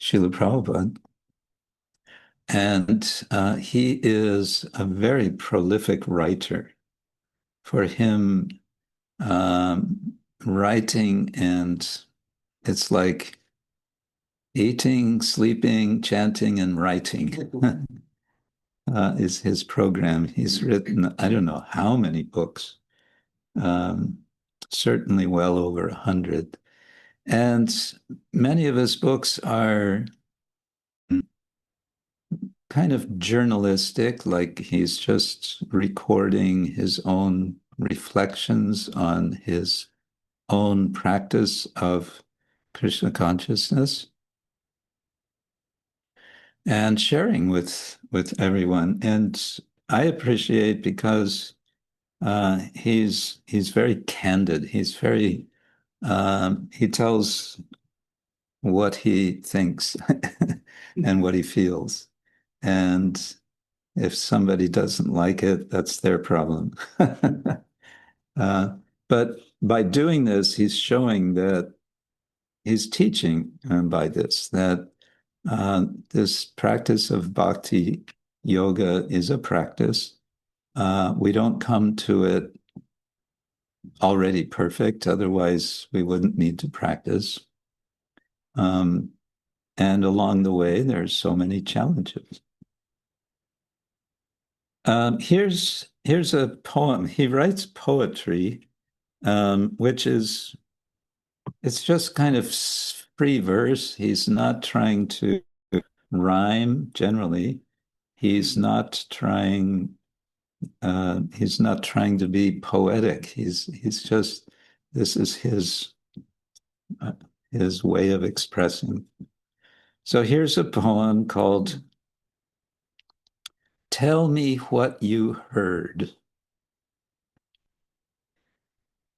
Srila Prabhupada. And he is a very prolific writer. For him, writing, and it's like eating, sleeping, chanting, and writing is his program. He's written, I don't know how many books, certainly well over 100. And many of his books are kind of journalistic, like he's just recording his own reflections on his own practice of Krishna consciousness and sharing with everyone. And I appreciate because he's very candid. He's very he tells what he thinks and what he feels. And if somebody doesn't like it, that's their problem. But by doing this, he's showing that he's teaching by this, that this practice of bhakti yoga is a practice. We don't come to it already perfect, otherwise we wouldn't need to practice. And along the way, there's so many challenges. Here's a poem. He writes poetry, which is, it's just kind of free verse. He's not trying to rhyme generally. He's not trying to be poetic. He's just, this is his way of expressing. So here's a poem called Tell Me What You Heard.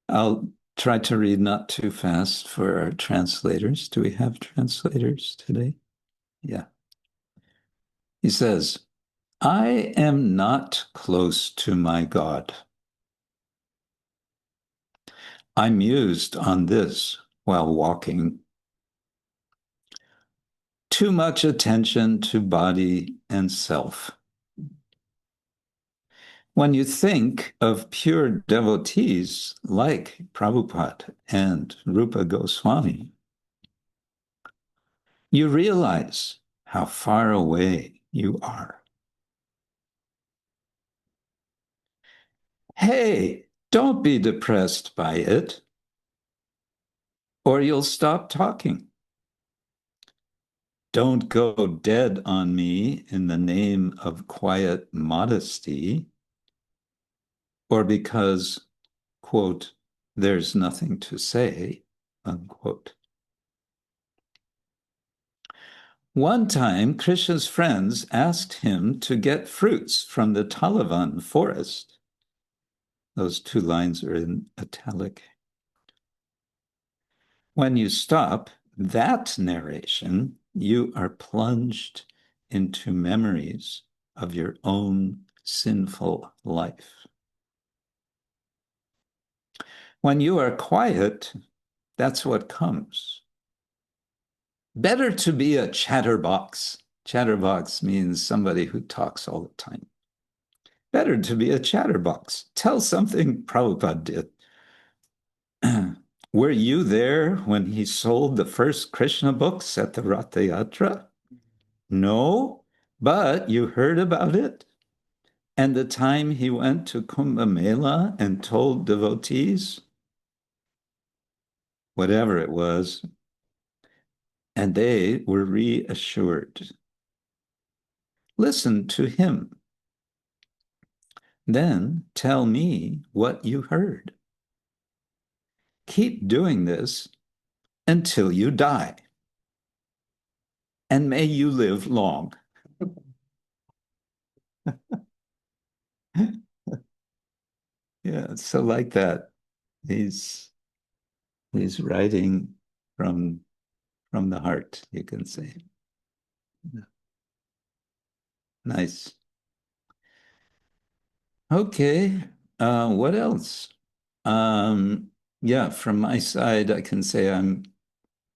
I'll try to read not too fast for our translators. Do we have translators today? Yeah. He says, I am not close to my God. I mused on this while walking. Too much attention to body and self. When you think of pure devotees like Prabhupada and Rupa Goswami, you realize how far away you are. Hey, Don't be depressed by it, or you'll stop talking. Don't go dead on me in the name of quiet modesty, or because, quote, there's nothing to say, unquote. One time, Krishna's friends asked him to get fruits from the Talavan forest. Those two lines are in italic. When you stop that narration, you are plunged into memories of your own sinful life. When you are quiet, that's what comes. Better to be a chatterbox. Chatterbox means somebody who talks all the time. Better to be a chatterbox. Tell something Prabhupada did. Were you there when he sold the first Krishna books at the Ratha Yatra? No, but you heard about it? And the time he went to Kumbh Mela and told devotees, whatever it was, and they were reassured. Listen to him. Then tell me what you heard. Keep doing this until you die. And may you live long. Yeah, so like that. He's writing from the heart, you can say. Yeah. Nice. Okay, what else? Yeah, from my side, I can say I'm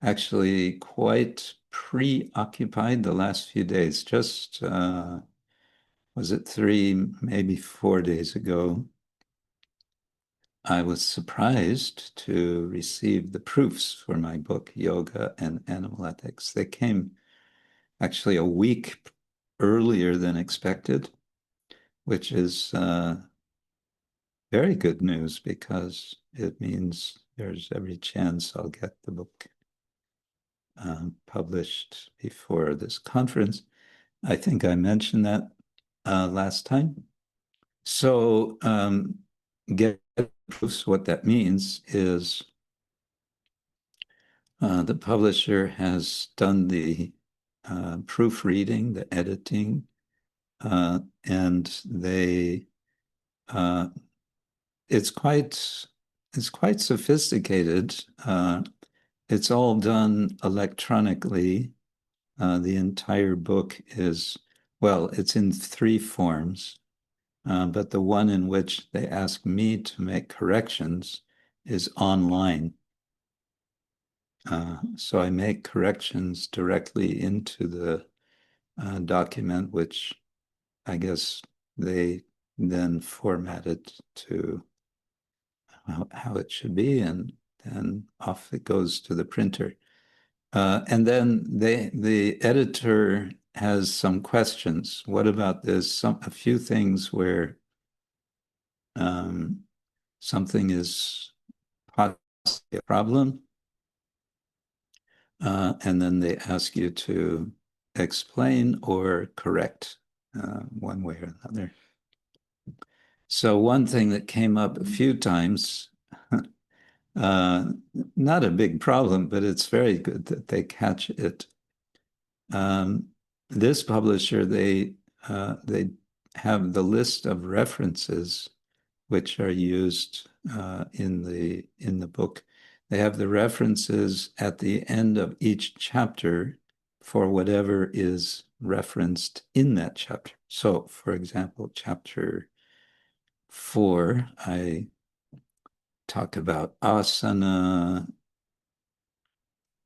actually quite preoccupied the last few days. Just, was it 3, maybe 4 days ago, I was surprised to receive the proofs for my book, Yoga and Animal Ethics. They came actually a week earlier than expected, which is very good news because it means there's every chance I'll get the book published before this conference. I think I mentioned that last time. So get proofs. What that means is the publisher has done the proofreading, the editing, and they it's quite sophisticated. It's all done electronically. The entire book is, well, it's in 3 forms, but the one in which they ask me to make corrections is online. So I make corrections directly into the document, which I guess they then format it to how it should be, and then off it goes to the printer. And then the editor has some questions. What about this? A few things where something is possibly a problem, and then they ask you to explain or correct one way or another. So one thing that came up a few times, not a big problem, but it's very good that they catch it. This publisher, they have the list of references which are used in the book. They have the references at the end of each chapter for whatever is referenced in that chapter. So, for example, chapter 4, I talk about asana.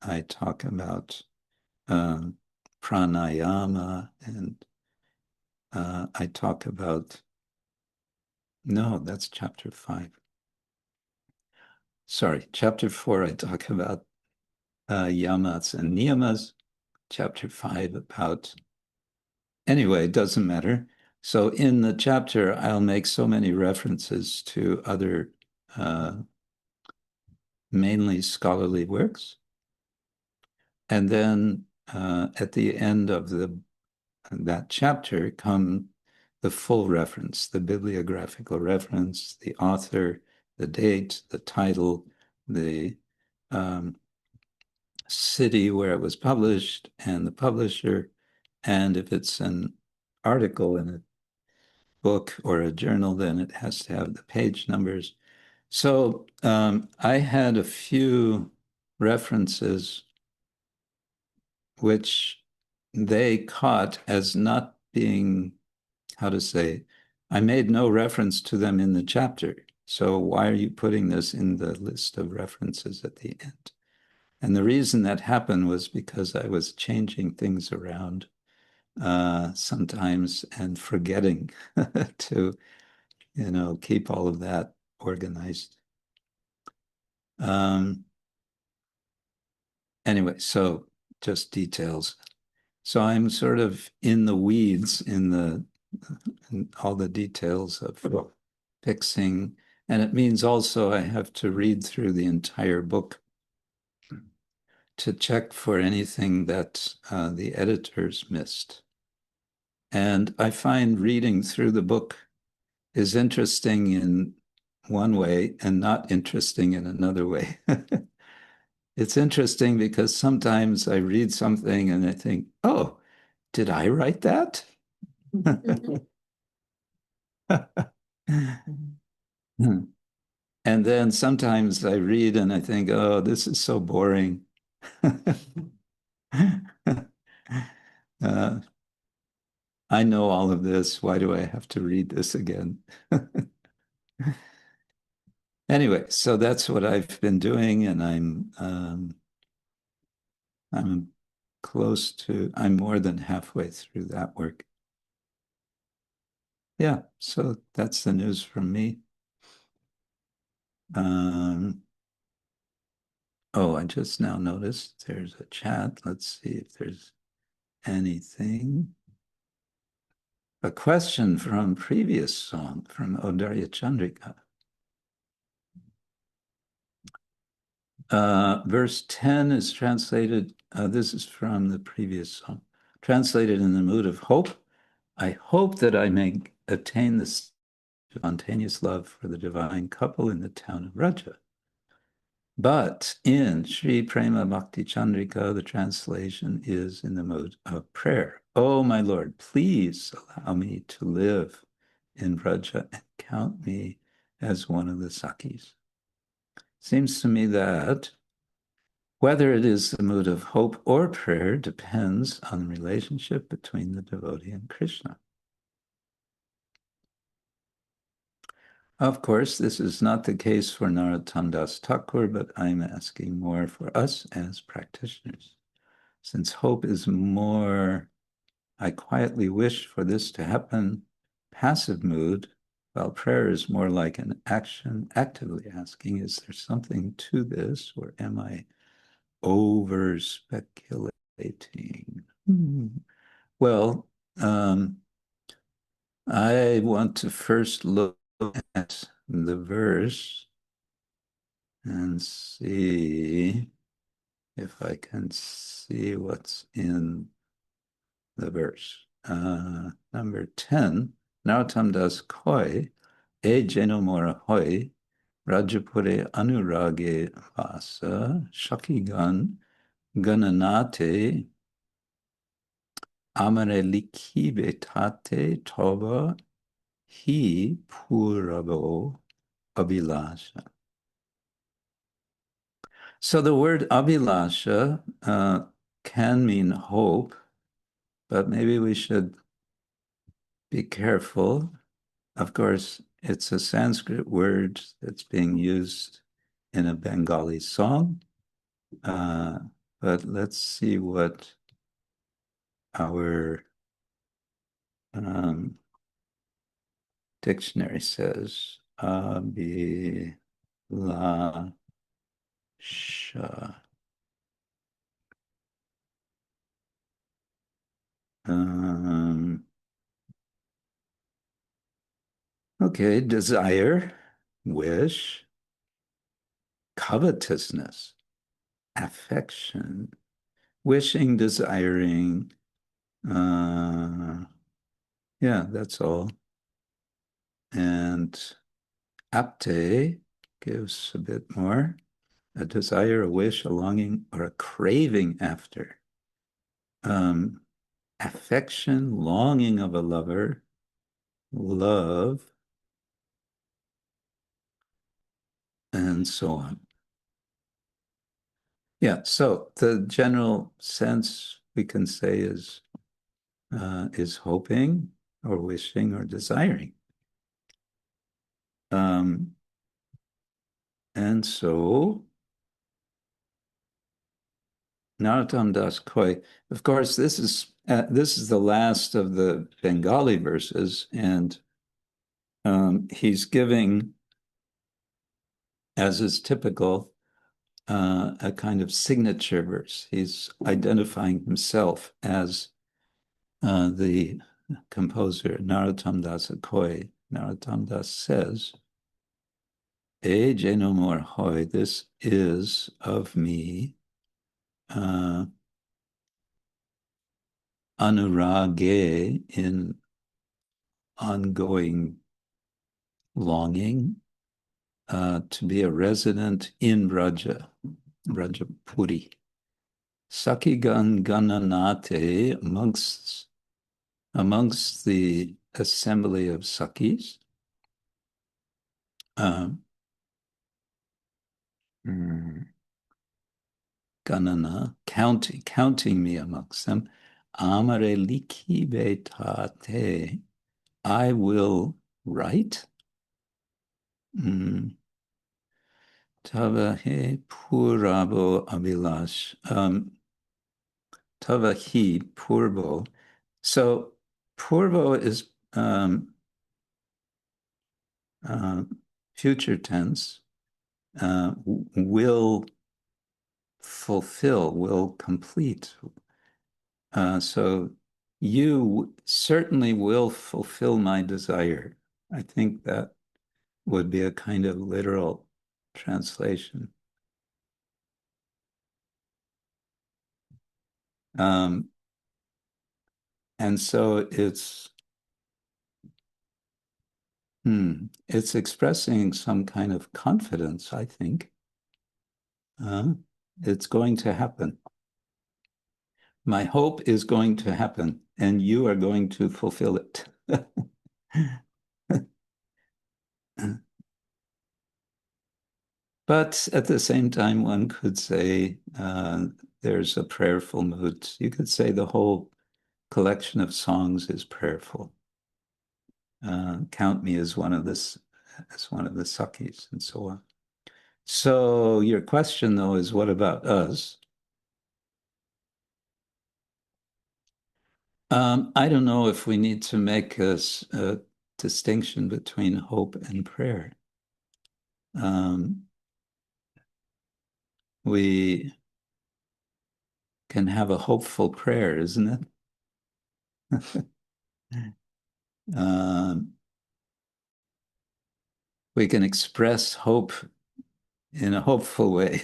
I talk about pranayama, and I talk about, no, that's chapter 5. Sorry, chapter 4, I talk about yamas and niyamas. Chapter 5 about, anyway, it doesn't matter. So in the chapter, I'll make so many references to other mainly scholarly works. And then at the end of that chapter come the full reference, the bibliographical reference, the author, the date, the title, the city where it was published, and the publisher, and if it's an article in a book or a journal, then it has to have the page numbers. So I had a few references which they caught as not being, how to say, I made no reference to them in the chapter. So why are you putting this in the list of references at the end? And the reason that happened was because I was changing things around sometimes and forgetting to, keep all of that organized. Anyway, so just details. So I'm sort of in the weeds in all the details of fixing. And it means also I have to read through the entire book to check for anything that the editors missed. And I find reading through the book is interesting in one way and not interesting in another way. It's interesting because sometimes I read something and I think, oh, did I write that? And then sometimes I read and I think, oh, this is so boring. I know all of this. Why do I have to read this again? Anyway, so that's what I've been doing, and I'm more than halfway through that work. Yeah, so that's the news from me. Oh, I just now noticed there's a chat. Let's see if there's anything. A question from previous song from Odarya Chandrika. Verse 10 is translated, this is from the previous song, translated in the mood of hope. I hope that I may attain this spontaneous love for the divine couple in the town of Raja. But in Sri Prema Bhakti Chandrika, the translation is in the mode of prayer. Oh, my Lord, please allow me to live in Vraja and count me as one of the Sakis. Seems to me that whether it is the mood of hope or prayer depends on the relationship between the devotee and Krishna. Of course, this is not the case for Narottam Das Thakur, but I'm asking more for us as practitioners. Since hope is more, I quietly wish for this to happen, passive mood, while prayer is more like an action, actively asking, is there something to this, or am I over-speculating? Well, I want to first look at the verse and see if I can see what's in the verse. Number 10, Narottam Das koi, e jenomora hoi, Rajapure anurage vasa, shakigan, gananate, amare likhibe tate toba, hi purabo abhilasha. So the word abhilasha can mean hope, but maybe we should be careful. Of course, it's a Sanskrit word that's being used in a Bengali song, but let's see what our dictionary says. Abhilasha. Okay, desire, wish, covetousness, affection, wishing, desiring. Yeah, that's all. And apte gives a bit more. A desire, a wish, a longing, or a craving after. Affection, longing of a lover, love, and so on. Yeah, so the general sense we can say is hoping or wishing or desiring. And so Narottam Das Koi, of course, this is the last of the Bengali verses, and he's giving, as is typical, a kind of signature verse. He's identifying himself as the composer, Narottam Das Koi. Narottam Das says, E Jenomor Hoi, this is of me, anurage, in ongoing longing, to be a resident in Rajapuri. Sakhigan Gananate, amongst the assembly of Sakhis, Ganana, counting me amongst them, Amare Liki Betate, I will write. Tavahe Purabo Abilash. Tavahi Purbo. So Purbo is future tense, will fulfill, will complete. So you certainly will fulfill my desire. I think that would be a kind of literal translation. And so it's expressing some kind of confidence, I think. It's going to happen. My hope is going to happen, and you are going to fulfill it. But at the same time, one could say there's a prayerful mood. You could say the whole collection of songs is prayerful. Count me as one of the Sakhis, and so on. So your question, though, is what about us? I don't know if we need to make a distinction between hope and prayer. We can have a hopeful prayer, isn't it? We can express hope in a hopeful way.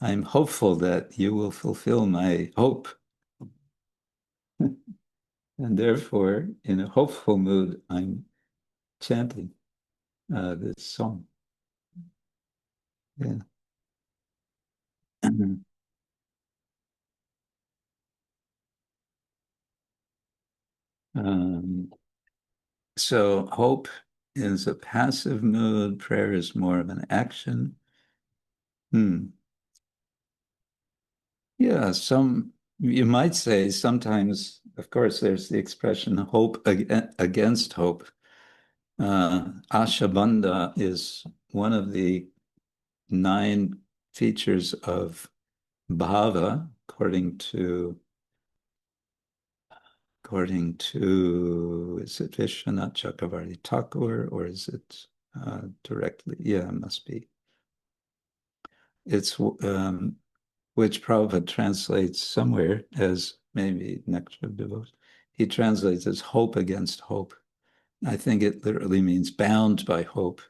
I'm hopeful that you will fulfill my hope. And therefore, in a hopeful mood, I'm chanting this song. Yeah. So hope is a passive mood, prayer is more of an action. Yeah, you might say sometimes, of course, there's the expression hope against hope. Ashabandha is one of the 9 features of bhava, according to is it Vishwanath Chakravarti Thakur, or is it directly? Yeah, it must be. It's which Prabhupada translates somewhere as maybe Nectar of Devotion. He translates as hope against hope. I think it literally means bound by hope.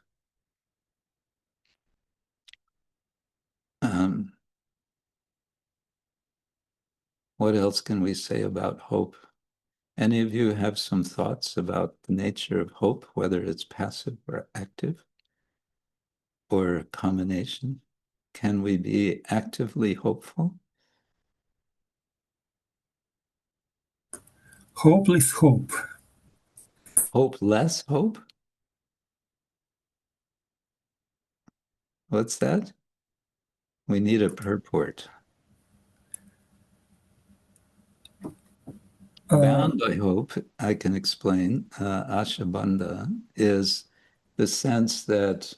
What else can we say about hope? Any of you have some thoughts about the nature of hope, whether it's passive or active, or a combination? Can we be actively hopeful? Hopeless hope. Hopeless hope? What's that? We need a purport. Bound by hope, I can explain. Ashabandha is the sense that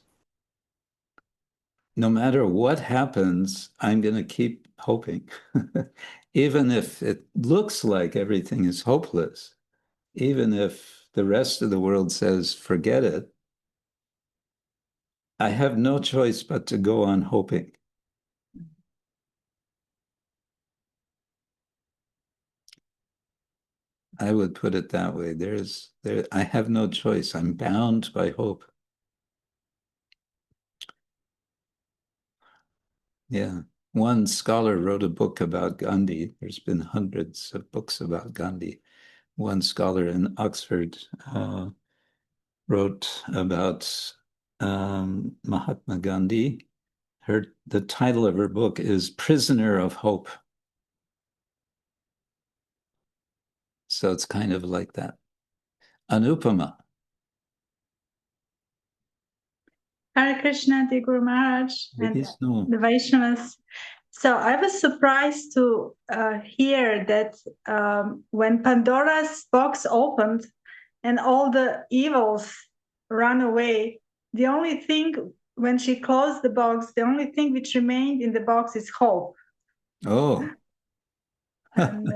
no matter what happens, I'm going to keep hoping. Even if it looks like everything is hopeless, even if the rest of the world says, forget it, I have no choice but to go on hoping. I would put it that way. I have no choice. I'm bound by hope. Yeah. One scholar wrote a book about Gandhi. There's been hundreds of books about Gandhi. One scholar in Oxford wrote about Mahatma Gandhi. The title of her book is Prisoner of Hope. So it's kind of like that. Anupama. Hare Krishna, dear Guru Maharaj, and Vishnu. the Vaishnavas. So I was surprised to hear that when Pandora's box opened and all the evils ran away, the only thing, when she closed the box, the only thing which remained in the box is hope. Oh. And,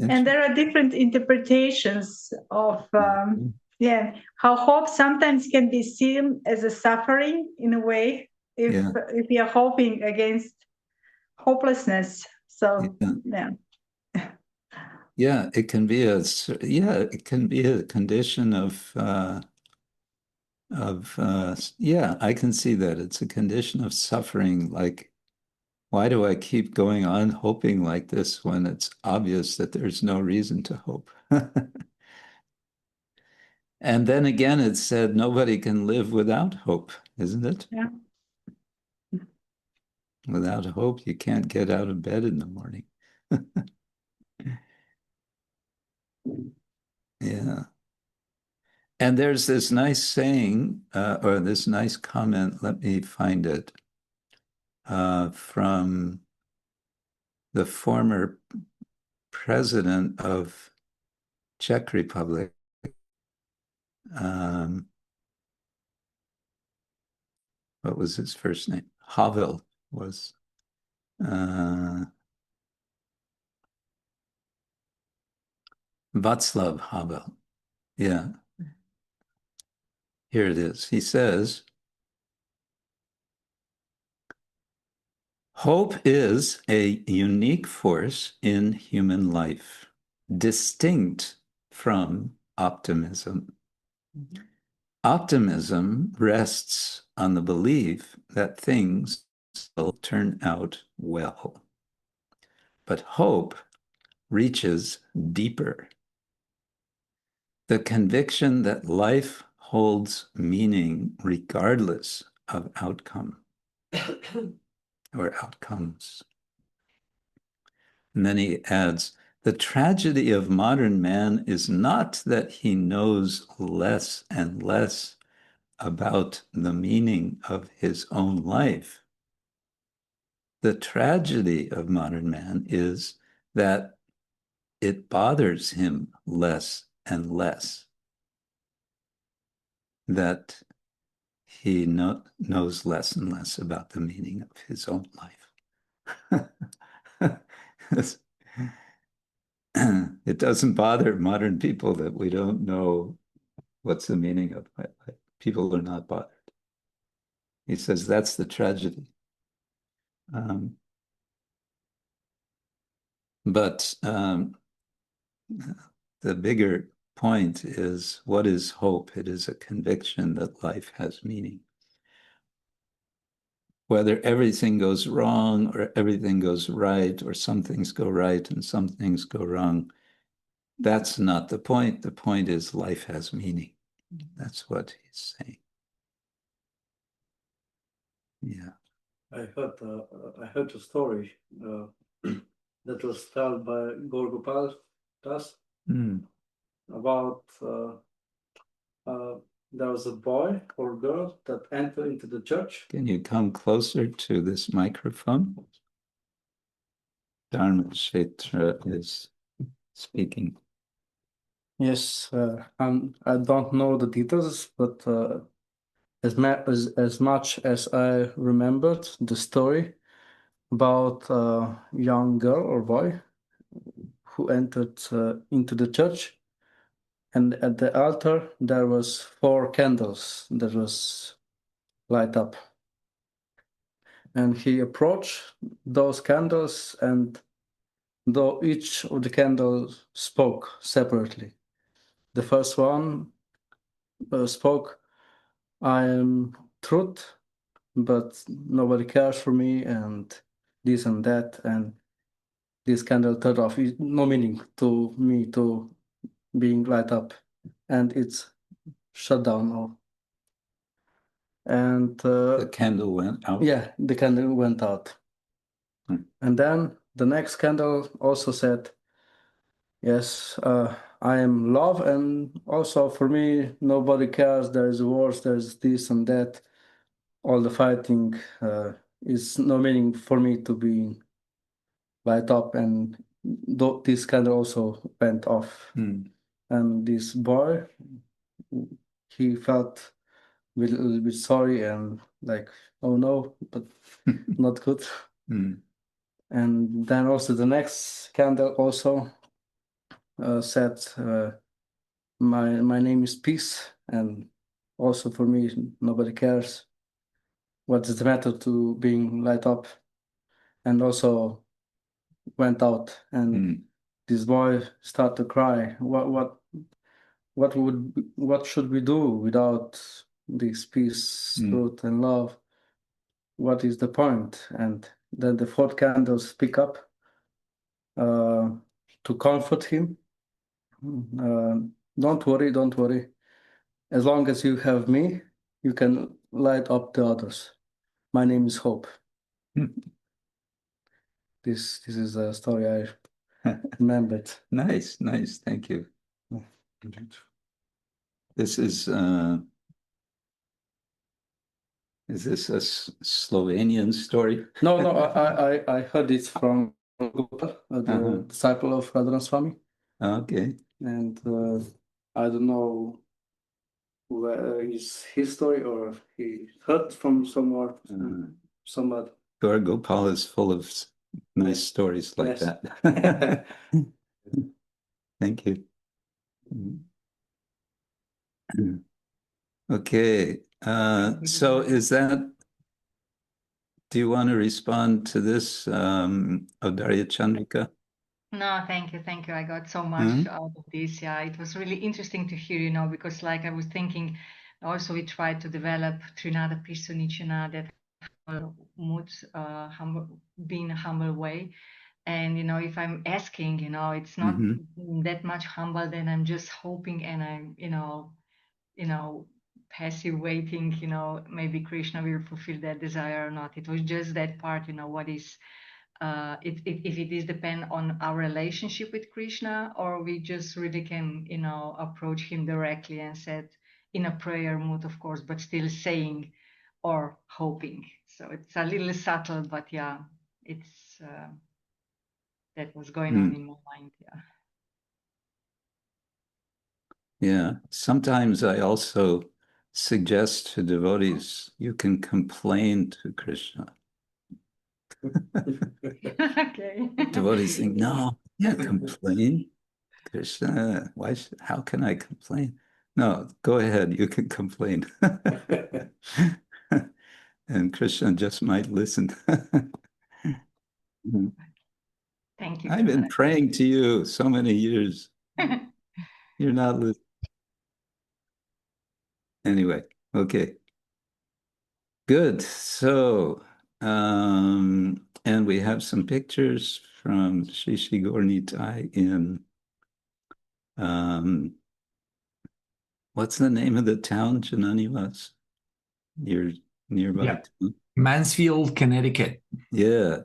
and there are different interpretations of how hope sometimes can be seen as a suffering in a way if we are hoping against hopelessness. So it can be a condition of I can see that it's a condition of suffering. Like, why do I keep going on hoping like this when it's obvious that there's no reason to hope? And then again, it's said nobody can live without hope, isn't it? Yeah. Without hope, you can't get out of bed in the morning. Yeah. And there's this nice saying, or this nice comment, let me find it, from the former president of Czech Republic. What was his first name? Havel was. Václav Havel. Yeah. Here it is. He says, hope is a unique force in human life, distinct from optimism. Optimism rests on the belief that things will turn out well. But hope reaches deeper. The conviction that life holds meaning regardless of outcome or outcomes. And then he adds, the tragedy of modern man is not that he knows less and less about the meaning of his own life. The tragedy of modern man is that it bothers him less and less, that he knows less and less about the meaning of his own life. It doesn't bother modern people that we don't know what's the meaning of my life. People are not bothered. He says that's the tragedy. But the bigger point is, what is hope? It is a conviction that life has meaning. whether everything goes wrong or everything goes right, or some things go right and some things go wrong. That's not the point. The point is life has meaning. That's what he's saying. Yeah. I heard a story that was told by Gorgopal Das Mm. about there was a boy or girl that entered into the church. Can you come closer to this microphone? Krishna Kshetra is speaking. Yes, I don't know the details, but as much as I remembered the story about a young girl or boy who entered into the church, and at the altar there was 4 candles that was light up, and he approached those candles, and though each of the candles spoke separately. The first one spoke, "I am truth, but nobody cares for me," and this and that, and this candle turned off. No meaning to me to being light up, and it's shut down now. And The candle went out. yeah, the candle went out. And then the next candle also said, "Yes, I am love, and also for me, nobody cares. There's wars, there's this and that. All the fighting is no meaning for me to be light up." And this candle also went off. Mm. And this boy, he felt a little bit sorry and like, oh no, but not good. Mm. And then also the next candle also said, my name is Peace, and also for me, nobody cares. What is the matter to being light up? And also went out, and Mm. this boy started to cry. What should we do without this peace, truth, and love? What is the point? And then the 4th candle speak up to comfort him. Don't worry, don't worry. As long as you have me, you can light up the others. My name is Hope. This is a story I remembered. Nice, nice. Thank you. This is this a Slovenian story? No, I heard it from Gopal, the disciple of Radha and Swami, Okay. and I don't know where is his story or he heard from somewhere, somebody. Gopal is full of nice stories like Yes. that. Thank you. Okay. So is that, do you want to respond to this, Audarya Chandrika? No, thank you. Thank you. I got so much out of this. Yeah, it was really interesting to hear, because like I was thinking, also we tried to develop Trinada Prisunichana, that mood, being a humble way. And, if I'm asking, it's not that much humble, then I'm just hoping and I'm, passive waiting, maybe Krishna will fulfill that desire or not. It was just that part, what is if it is depend on our relationship with Krishna, or we just really can, approach him directly and said in a prayer mood, of course, but still saying or hoping. So it's a little subtle, but yeah, it's that was going on in my mind. Yeah. Yeah. Sometimes I also suggest to devotees, you can complain to Krishna. Okay. Devotees think, no, yeah, complain. Krishna, how can I complain? No, go ahead, you can complain. And Krishna just might listen. Thank you. I've been praying to you so many years. You're not listening. Anyway, okay. Good. So And we have some pictures from Shishi Gornitai in, what's the name of the town Janani was? Nearby town? Mansfield, Connecticut. Yeah,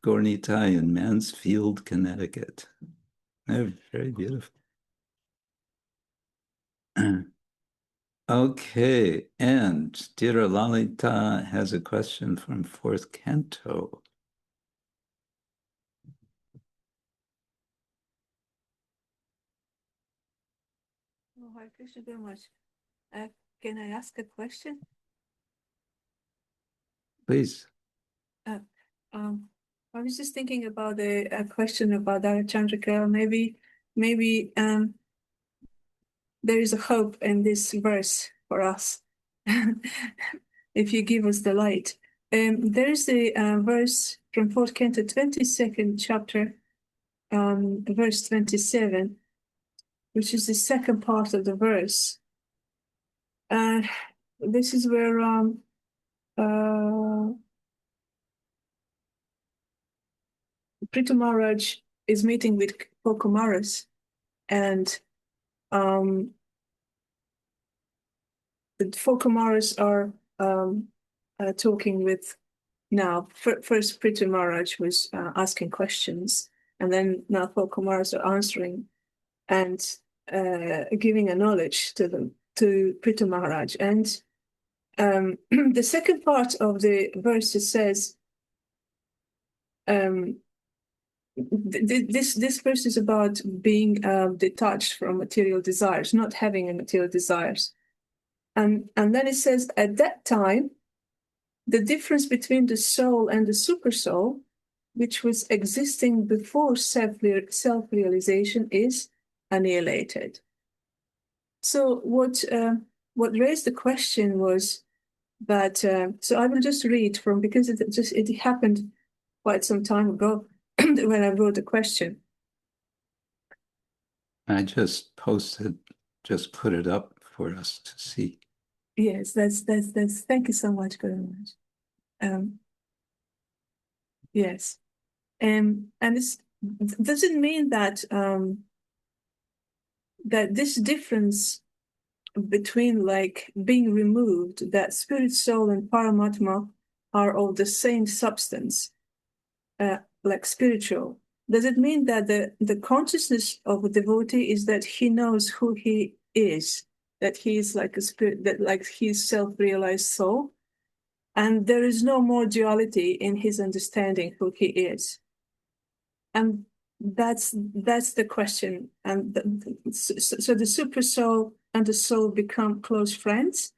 Gornitai in Mansfield, Connecticut. They're very beautiful. Okay, and Tira Lalita has a question from fourth canto. Oh, Hare Krishna very much. Can I ask a question? Please. I was just thinking about a question about Chandrika. Maybe there is a hope in this verse for us, if you give us the light. There is a verse from 4th Canto, 22nd chapter, verse 27, which is the second part of the verse. This is where Prithu Maharaj is meeting with four Kumaras, and the four Kumaras are talking with now. First, Prithu Maharaj was asking questions, and then now four Kumaras are answering and giving a knowledge to them, to Prithu Maharaj. And the second part of the verse says, this verse is about being detached from material desires, not having any material desires. And then it says, at that time, the difference between the soul and the super soul, which was existing before self-realization, is annihilated. So what raised the question was that, so I will just read from, because it happened quite some time ago when I wrote the question. I just put it up for us to see. Yes, that's thank you so much very much. Yes. And it's doesn't mean that that this difference between like being removed, that spirit, soul, and paramatma are of the same substance, like spiritual. Does it mean that the consciousness of a devotee is that he knows who he is, that he is like a spirit, that like he's self-realized soul, and there is no more duality in his understanding who he is? And that's the question. And so the super soul and the soul become close friends.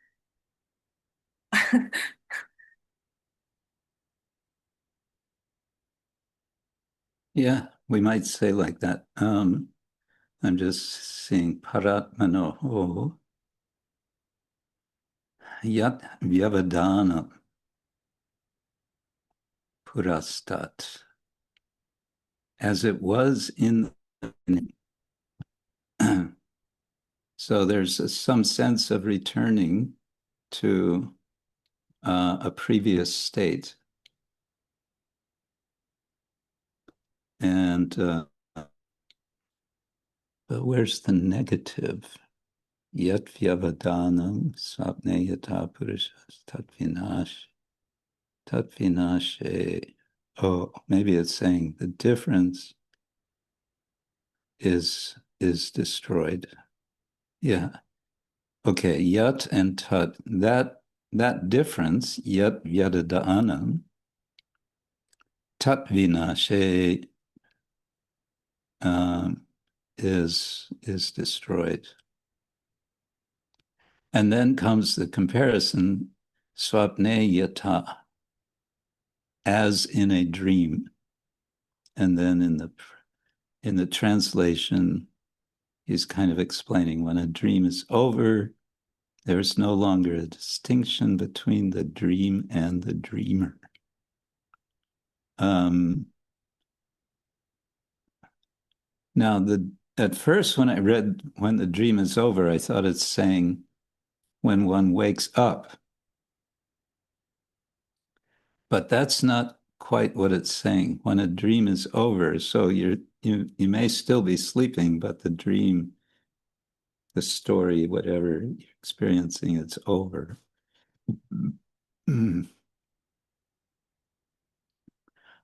Yeah, we might say like that. I'm just seeing paratmanoho yat vyavadana purastat, as it was in the beginning. So there's some sense of returning to a previous state. And but where's the negative? Yat vyavadanam sapne yata purushas tatvinash. Oh, maybe it's saying the difference is destroyed. Yeah. Okay, yat and tat, that difference, yat vyadadanam, tatvinashe, is destroyed. And then comes the comparison, swapne yata, as in a dream. And then in the translation, he's kind of explaining when a dream is over, there's no longer a distinction between the dream and the dreamer. Now, at first, when I read when the dream is over, I thought it's saying when one wakes up. But that's not quite what it's saying. When a dream is over, so you may still be sleeping, but the dream, the story, whatever you're experiencing, it's over.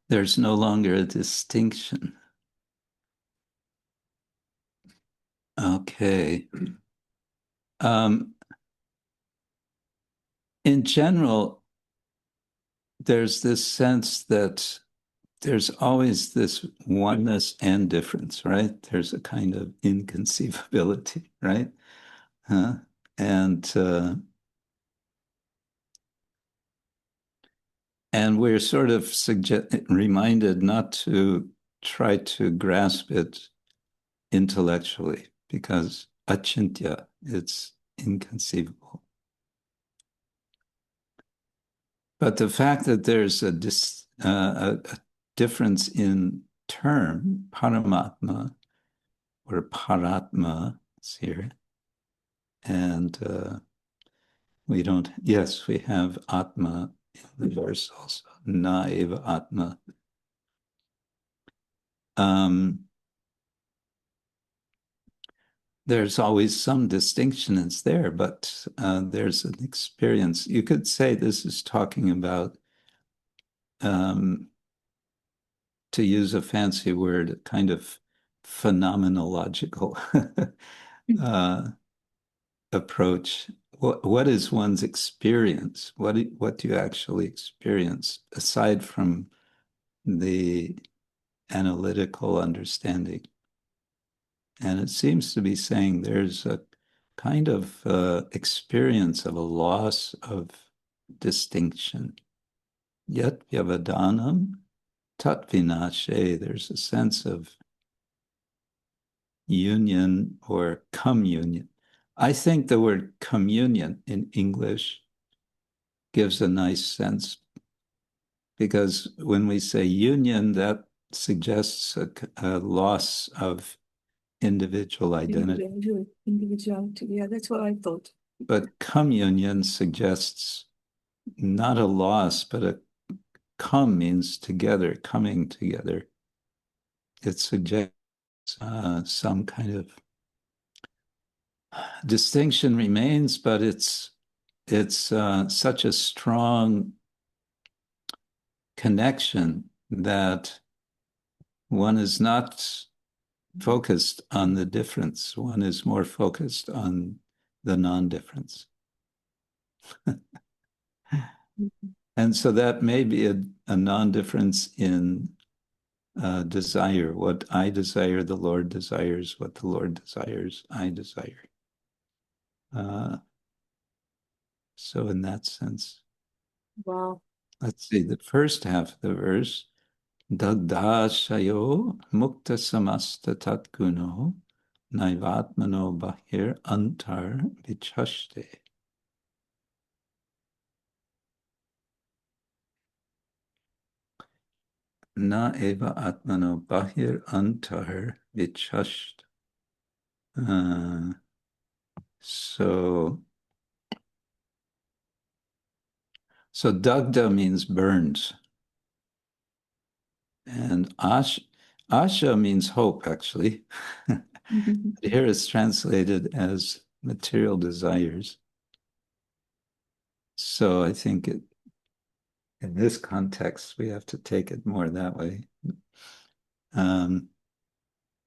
There's no longer a distinction. Okay. In general, there's this sense that there's always this oneness and difference, right? There's a kind of inconceivability, right? And we're sort of reminded not to try to grasp it intellectually, because achintya, it's inconceivable. But the fact that there's a difference in term, paramatma or paratma is here, and we don't, yes, we have atma in the verse also, na eva atma. There's always some distinction, it's there, but there's an experience. You could say this is talking about, to use a fancy word, a kind of phenomenological approach. What is one's experience? What do you actually experience aside from the analytical understanding? And it seems to be saying there's a kind of experience of a loss of distinction. Yat vyavadanam tat vinashe, there's a sense of union or communion. I think the word communion in English gives a nice sense, because when we say union, that suggests a loss of individual identity. Individuality, yeah, that's what I thought. But communion suggests not a loss, but a come means together, coming together. It suggests some kind of distinction remains, but it's such a strong connection that one is not focused on the difference. One is more focused on the non-difference. And so that may be a non-difference in desire. What I desire, the Lord desires. What the Lord desires, I desire. So in that sense, Wow. let's see, the first half of the verse, Dagdashayo mukta samasta tatguno naivatmano bahir antar vichaste. Na eva atmano bahir antar vichast. So dagda means burned. And asha means hope, actually. Here it's translated as material desires. So I think in this context, we have to take it more that way. Dagda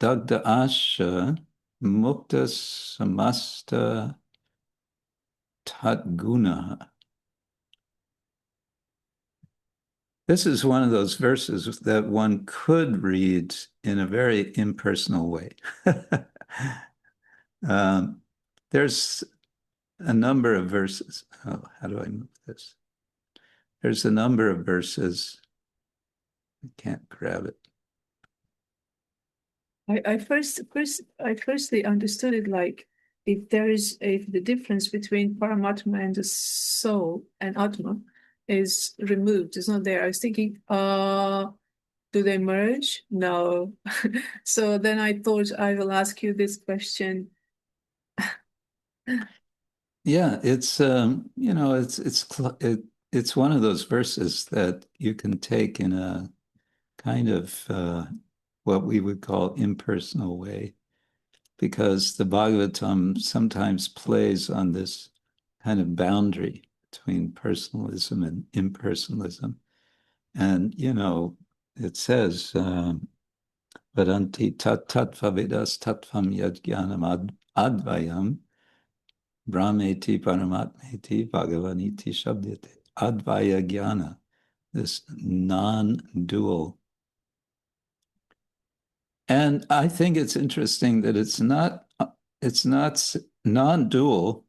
asha mukta samasta tatguna. This is one of those verses that one could read in a very impersonal way. There's a number of verses. Oh, how do I move this? There's a number of verses. I can't grab it. I firstly understood it like if the difference between paramatma and the soul and atma is removed, it's not there. I was thinking, do they merge? No. So then I thought I will ask you this question. Yeah, it's it's one of those verses that you can take in a kind of what we would call impersonal way, because the Bhagavatam sometimes plays on this kind of boundary between personalism and impersonalism. And, you know, it says, Vadanti tattvavidas tattvam yadgyanam advayam brahmeti paramatmeti bhagavaniti shabdete. Advaya jnana, this non-dual. And I think it's interesting that it's not non-dual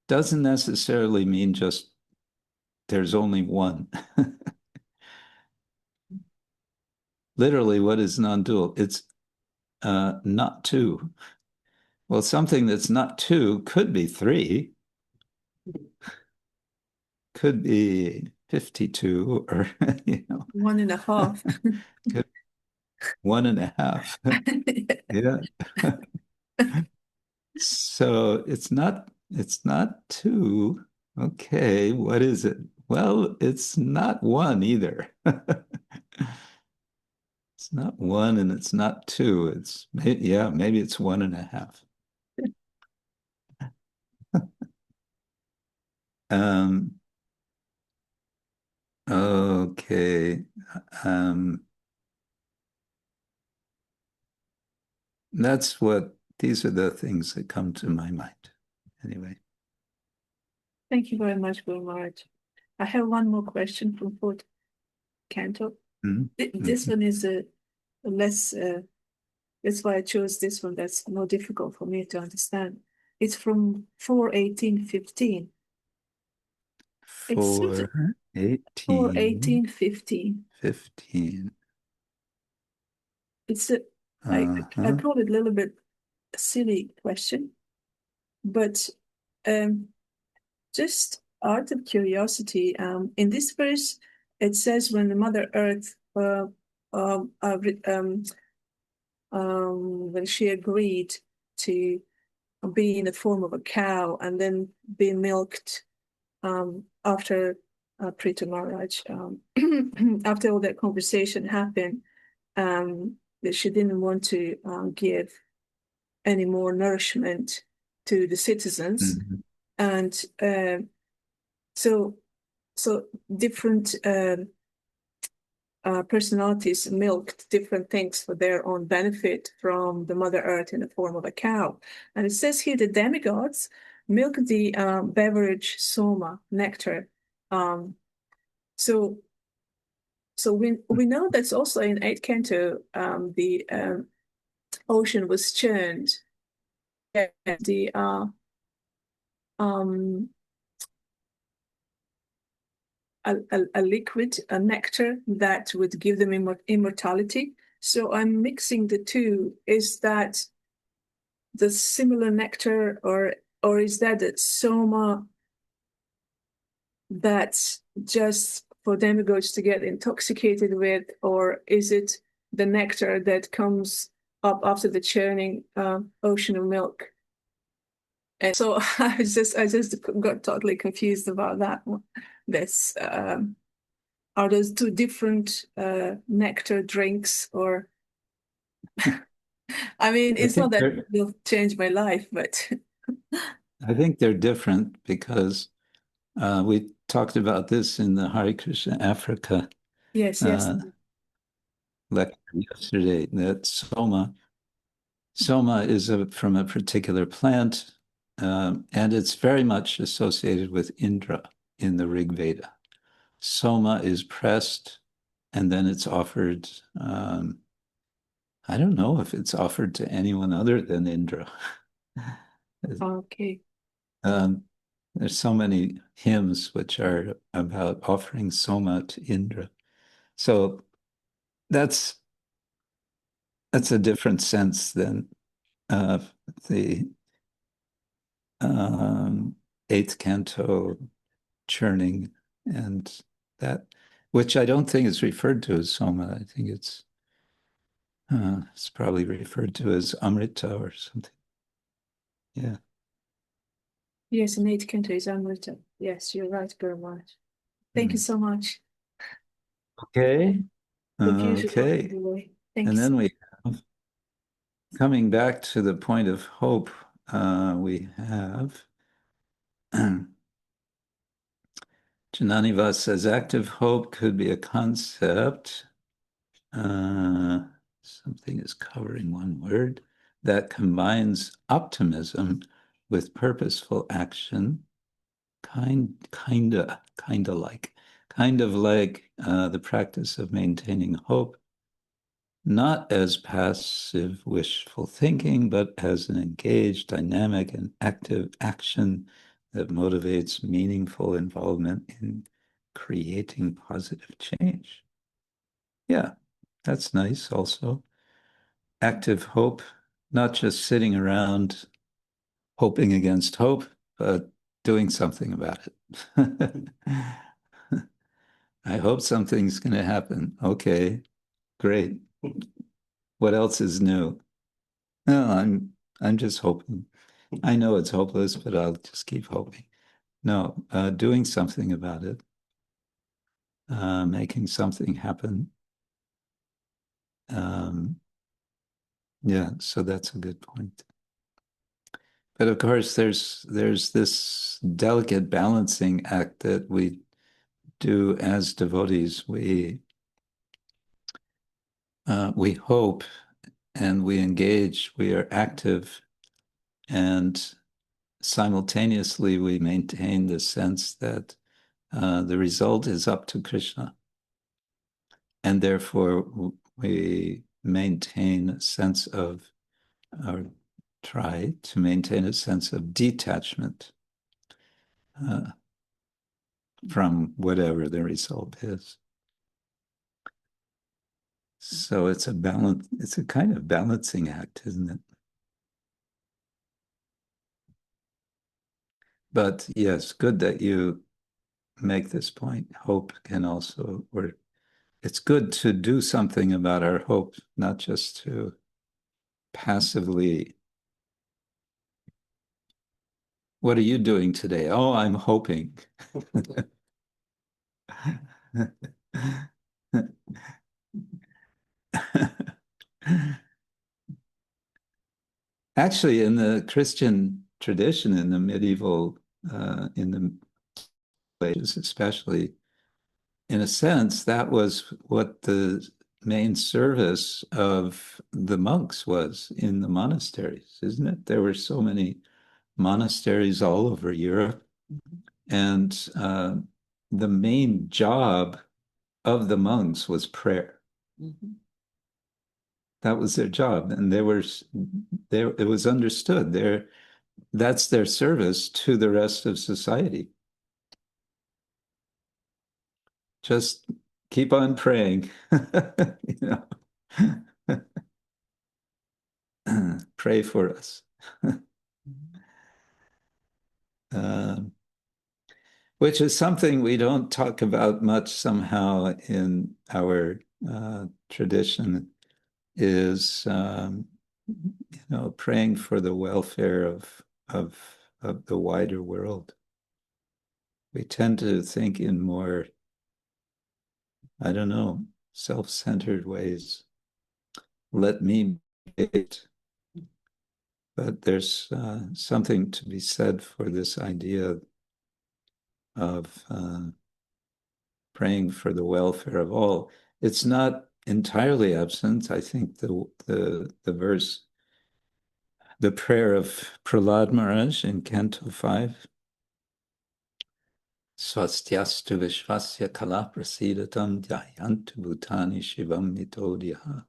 doesn't necessarily mean just there's only one. Literally, what is non-dual? It's not two. Well, something that's not two could be three, could be 52, or, you know. 1.5. Could, 1.5. Yeah. So it's not two. Okay, what is it? Well, it's not one either. It's not one and it's not two. It's, yeah, maybe it's 1.5. Okay. These are the things that come to my mind. Anyway. Thank you very much, Guru Maharaj. I have one more question from fourth canto. This one is less, that's why I chose this one. That's more difficult for me to understand. It's from 4:18:15. 4:18:15. 15. It's I call it a little bit a silly question, but just out of curiosity, in this verse, it says when the Mother Earth, when she agreed to be in the form of a cow and then be milked after Prita Maharaj, after all that conversation happened, that she didn't want to give any more nourishment to the citizens. And so different personalities milked different things for their own benefit from the Mother Earth in the form of a cow. And it says here the demigods milk the beverage soma, nectar. So we know that's also in 8th canto, the ocean was churned. The a liquid, a nectar that would give them immortality. So I'm mixing the two. Is that the similar nectar, or is that the soma that's just for demigods to get intoxicated with, or is it the nectar that comes up after the churning ocean of milk? And so I just got totally confused about that one. This are those two different nectar drinks, or I mean, it's not that it will change my life, but I think they're different because we talked about this in the Hare Krishna Africa lecture yesterday, that soma is from a particular plant, and it's very much associated with Indra in the Rig Veda. Soma is pressed and then it's offered, I don't know if it's offered to anyone other than Indra. Okay. There's so many hymns which are about offering soma to Indra. So that's a different sense than the 8th canto churning, and that, which I don't think is referred to as soma. I think it's probably referred to as amrita or something. Yeah. Yes, in 8th canto is amrita. Yes, you're right, Guru Maharaj. Thank you so much. Okay. The beautiful Okay. way. Thank And you. then we have, coming back to the point of hope, we have Jananiva says active hope could be a concept. Something is covering one word that combines optimism with purposeful action, kind of like the practice of maintaining hope, not as passive wishful thinking, but as an engaged, dynamic, and active action that motivates meaningful involvement in creating positive change. Yeah, that's nice also. Active hope, not just sitting around hoping against hope, but doing something about it. I hope something's going to happen. Okay, great. What else is new? No, I'm just hoping. I know it's hopeless, but I'll just keep hoping. No, doing something about it, making something happen. Yeah, so that's a good point. But of course, there's this delicate balancing act that we do as devotees. We hope and we engage. We are active, and simultaneously we maintain the sense that the result is up to Krishna, and therefore we maintain a sense of, or try to maintain a sense of detachment from whatever the result is. So it's a balance, it's a kind of balancing act, isn't it? But yes, good that you make this point. Hope can also, or it's good to do something about our hope, not just to passively. What are you doing today? Oh, I'm hoping. Actually, in the Christian tradition, in the medieval, in the ages especially, in a sense, that was what the main service of the monks was in the monasteries, isn't it? There were so many monasteries all over Europe, and the main job of the monks was prayer. Mm-hmm. That was their job, and it was understood. That's their service to the rest of society. Just keep on praying, you know. Pray for us. Which is something we don't talk about much somehow in our tradition, is praying for the welfare of the wider world. We tend to think in more, I don't know, self-centered ways. Let me be it. But there's something to be said for this idea of praying for the welfare of all. It's not entirely absent. I think the verse, the prayer of Prahlad Maharaj in Canto 5, Swastyastu Vishvasya Kala Prasidatam Dhyayantu Bhutani Shivam Mitodhyaha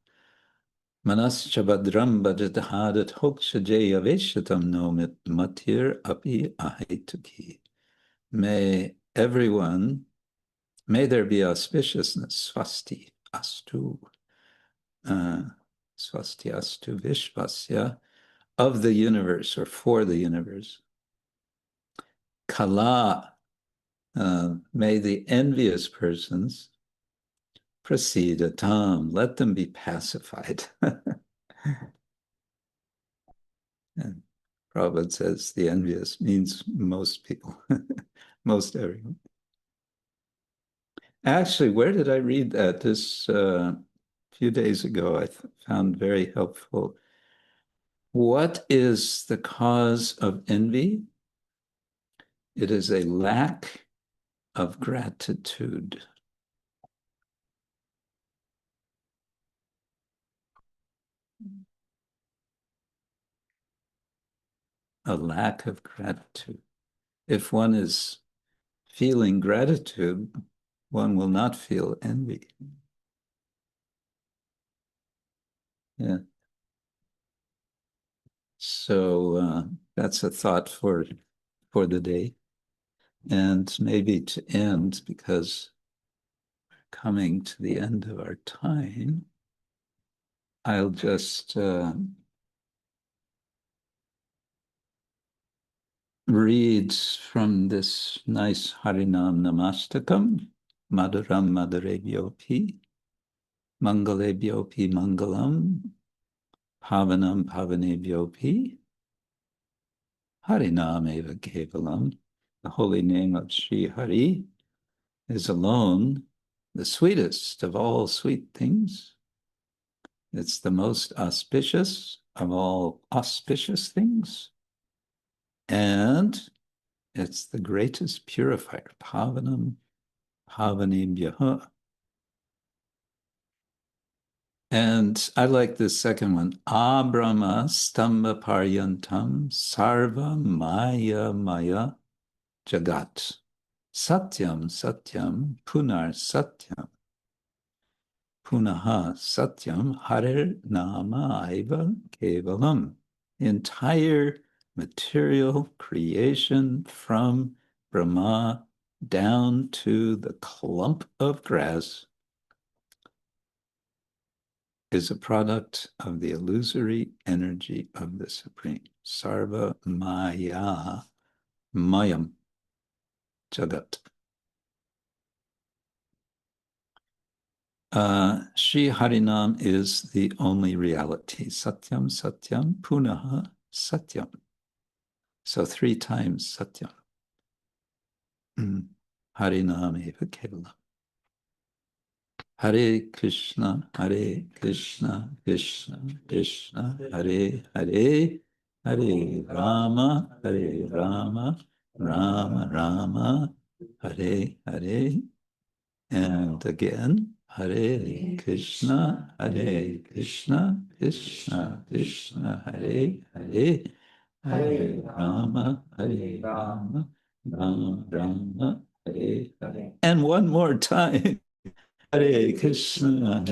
Manascha Badram Bhajadhadat Hokshajeya Veshatam No Matir Api Ahetuki. May there be auspiciousness, swasti astu, swasti astu vishvasya, of the universe or for the universe. Kala, may the envious persons prasidatam, let them be pacified. And Prabhupada says the envious means most people. most everyone. Actually, where did I read that? This few days ago, I found very helpful. What is the cause of envy? It is a lack of gratitude. A lack of gratitude. If one is feeling gratitude, one will not feel envy. Yeah. So that's a thought for the day. And maybe to end, because we're coming to the end of our time, I'll just read from this nice Harinam Namastakam, Madhuram Madhurebhyopi, Mangalebhyopi Mangalam, Pavanam Pavanebhyopi, Harinam Eva Kevalam. The holy name of Sri Hari is alone the sweetest of all sweet things. It's the most auspicious of all auspicious things. And it's the greatest purifier. Pavanam Pavanebhyaha. And I like this second one. Abrahma stamba paryantam sarva maya maya jagat. Satyam satyam punar satyam. Punaha satyam harer nama aiva kevalam. Entire material creation from Brahma down to the clump of grass is a product of the illusory energy of the Supreme. Sarva maya mayam jagat. Sri Harinam is the only reality. Satyam, Satyam, Punaha, Satyam. So 3 times Satyam. Harinam eva kevalam. Hare Krishna, Krishna, Krishna, Hare Hare, Hare Rama, Rama, Rama, Hare Hare. And again, Hare Krishna, Krishna, Krishna, Hare Hare, Hare Rama, Rama, Rama, Hare Hare. And one more time. Hare Krishna,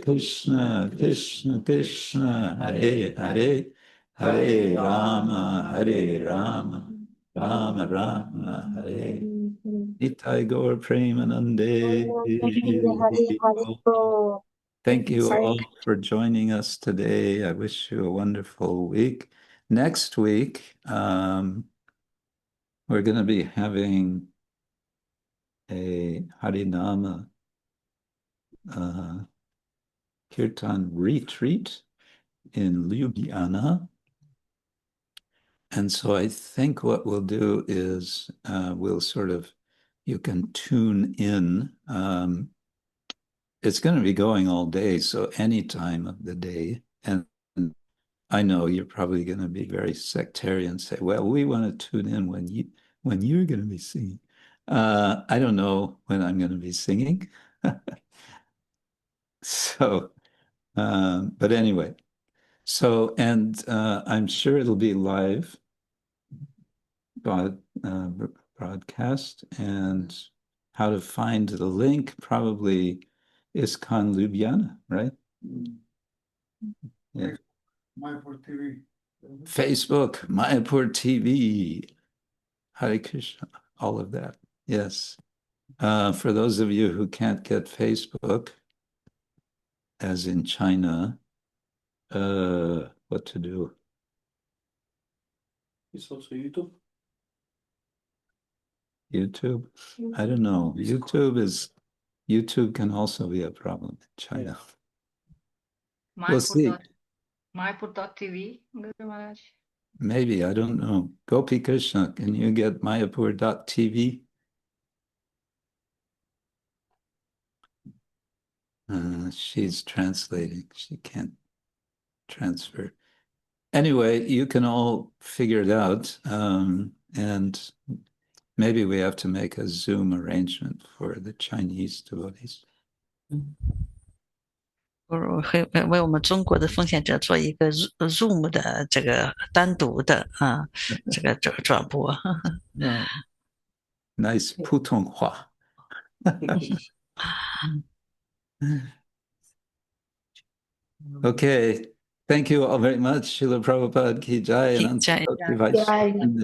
Krishna, Krishna, Hare Hare, Hare Rama, Rama, Rama, Hare. Nitai Gaur Premanande. Thank you all for joining us today. I wish you a wonderful week. Next week, we're going to be having a Harinama Kirtan retreat in Ljubljana. And so I think what we'll do is we'll sort of, you can tune in. It's going to be going all day, so any time of the day. And I know you're probably going to be very sectarian, say, well, we want to tune in when you're going to be singing. I don't know when I'm going to be singing. So, but anyway, so, and I'm sure it'll be live broadcast, and how to find the link, probably ISKCON Ljubljana, right? Yeah. Mayapur TV. Facebook, Mayapur TV, Hare Krishna, all of that. Yes. For those of you who can't get Facebook, as in China, what to do? It's also YouTube. YouTube? I don't know. YouTube can also be a problem in China. We'll see. Mayapur.tv, Guru Maharaj. Maybe, I don't know. Gopi Krishna, can you get Mayapur.tv? She's translating. She can't transfer. Anyway, you can all figure it out. And maybe we have to make a Zoom arrangement for the Chinese devotees. 会为我们中国的奉献者做一个 Zoom 的这个单独的这个转播。Nice 普通话。Okay, thank you all very much. Srila Prabhupada ki jai. Ki jai.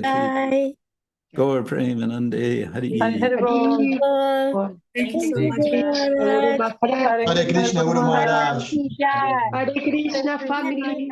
Jai. Gaur prema-maya. Hari. Thank you so Thank much. you. Hare Krishna Guru Maharaj. Hare Krishna family.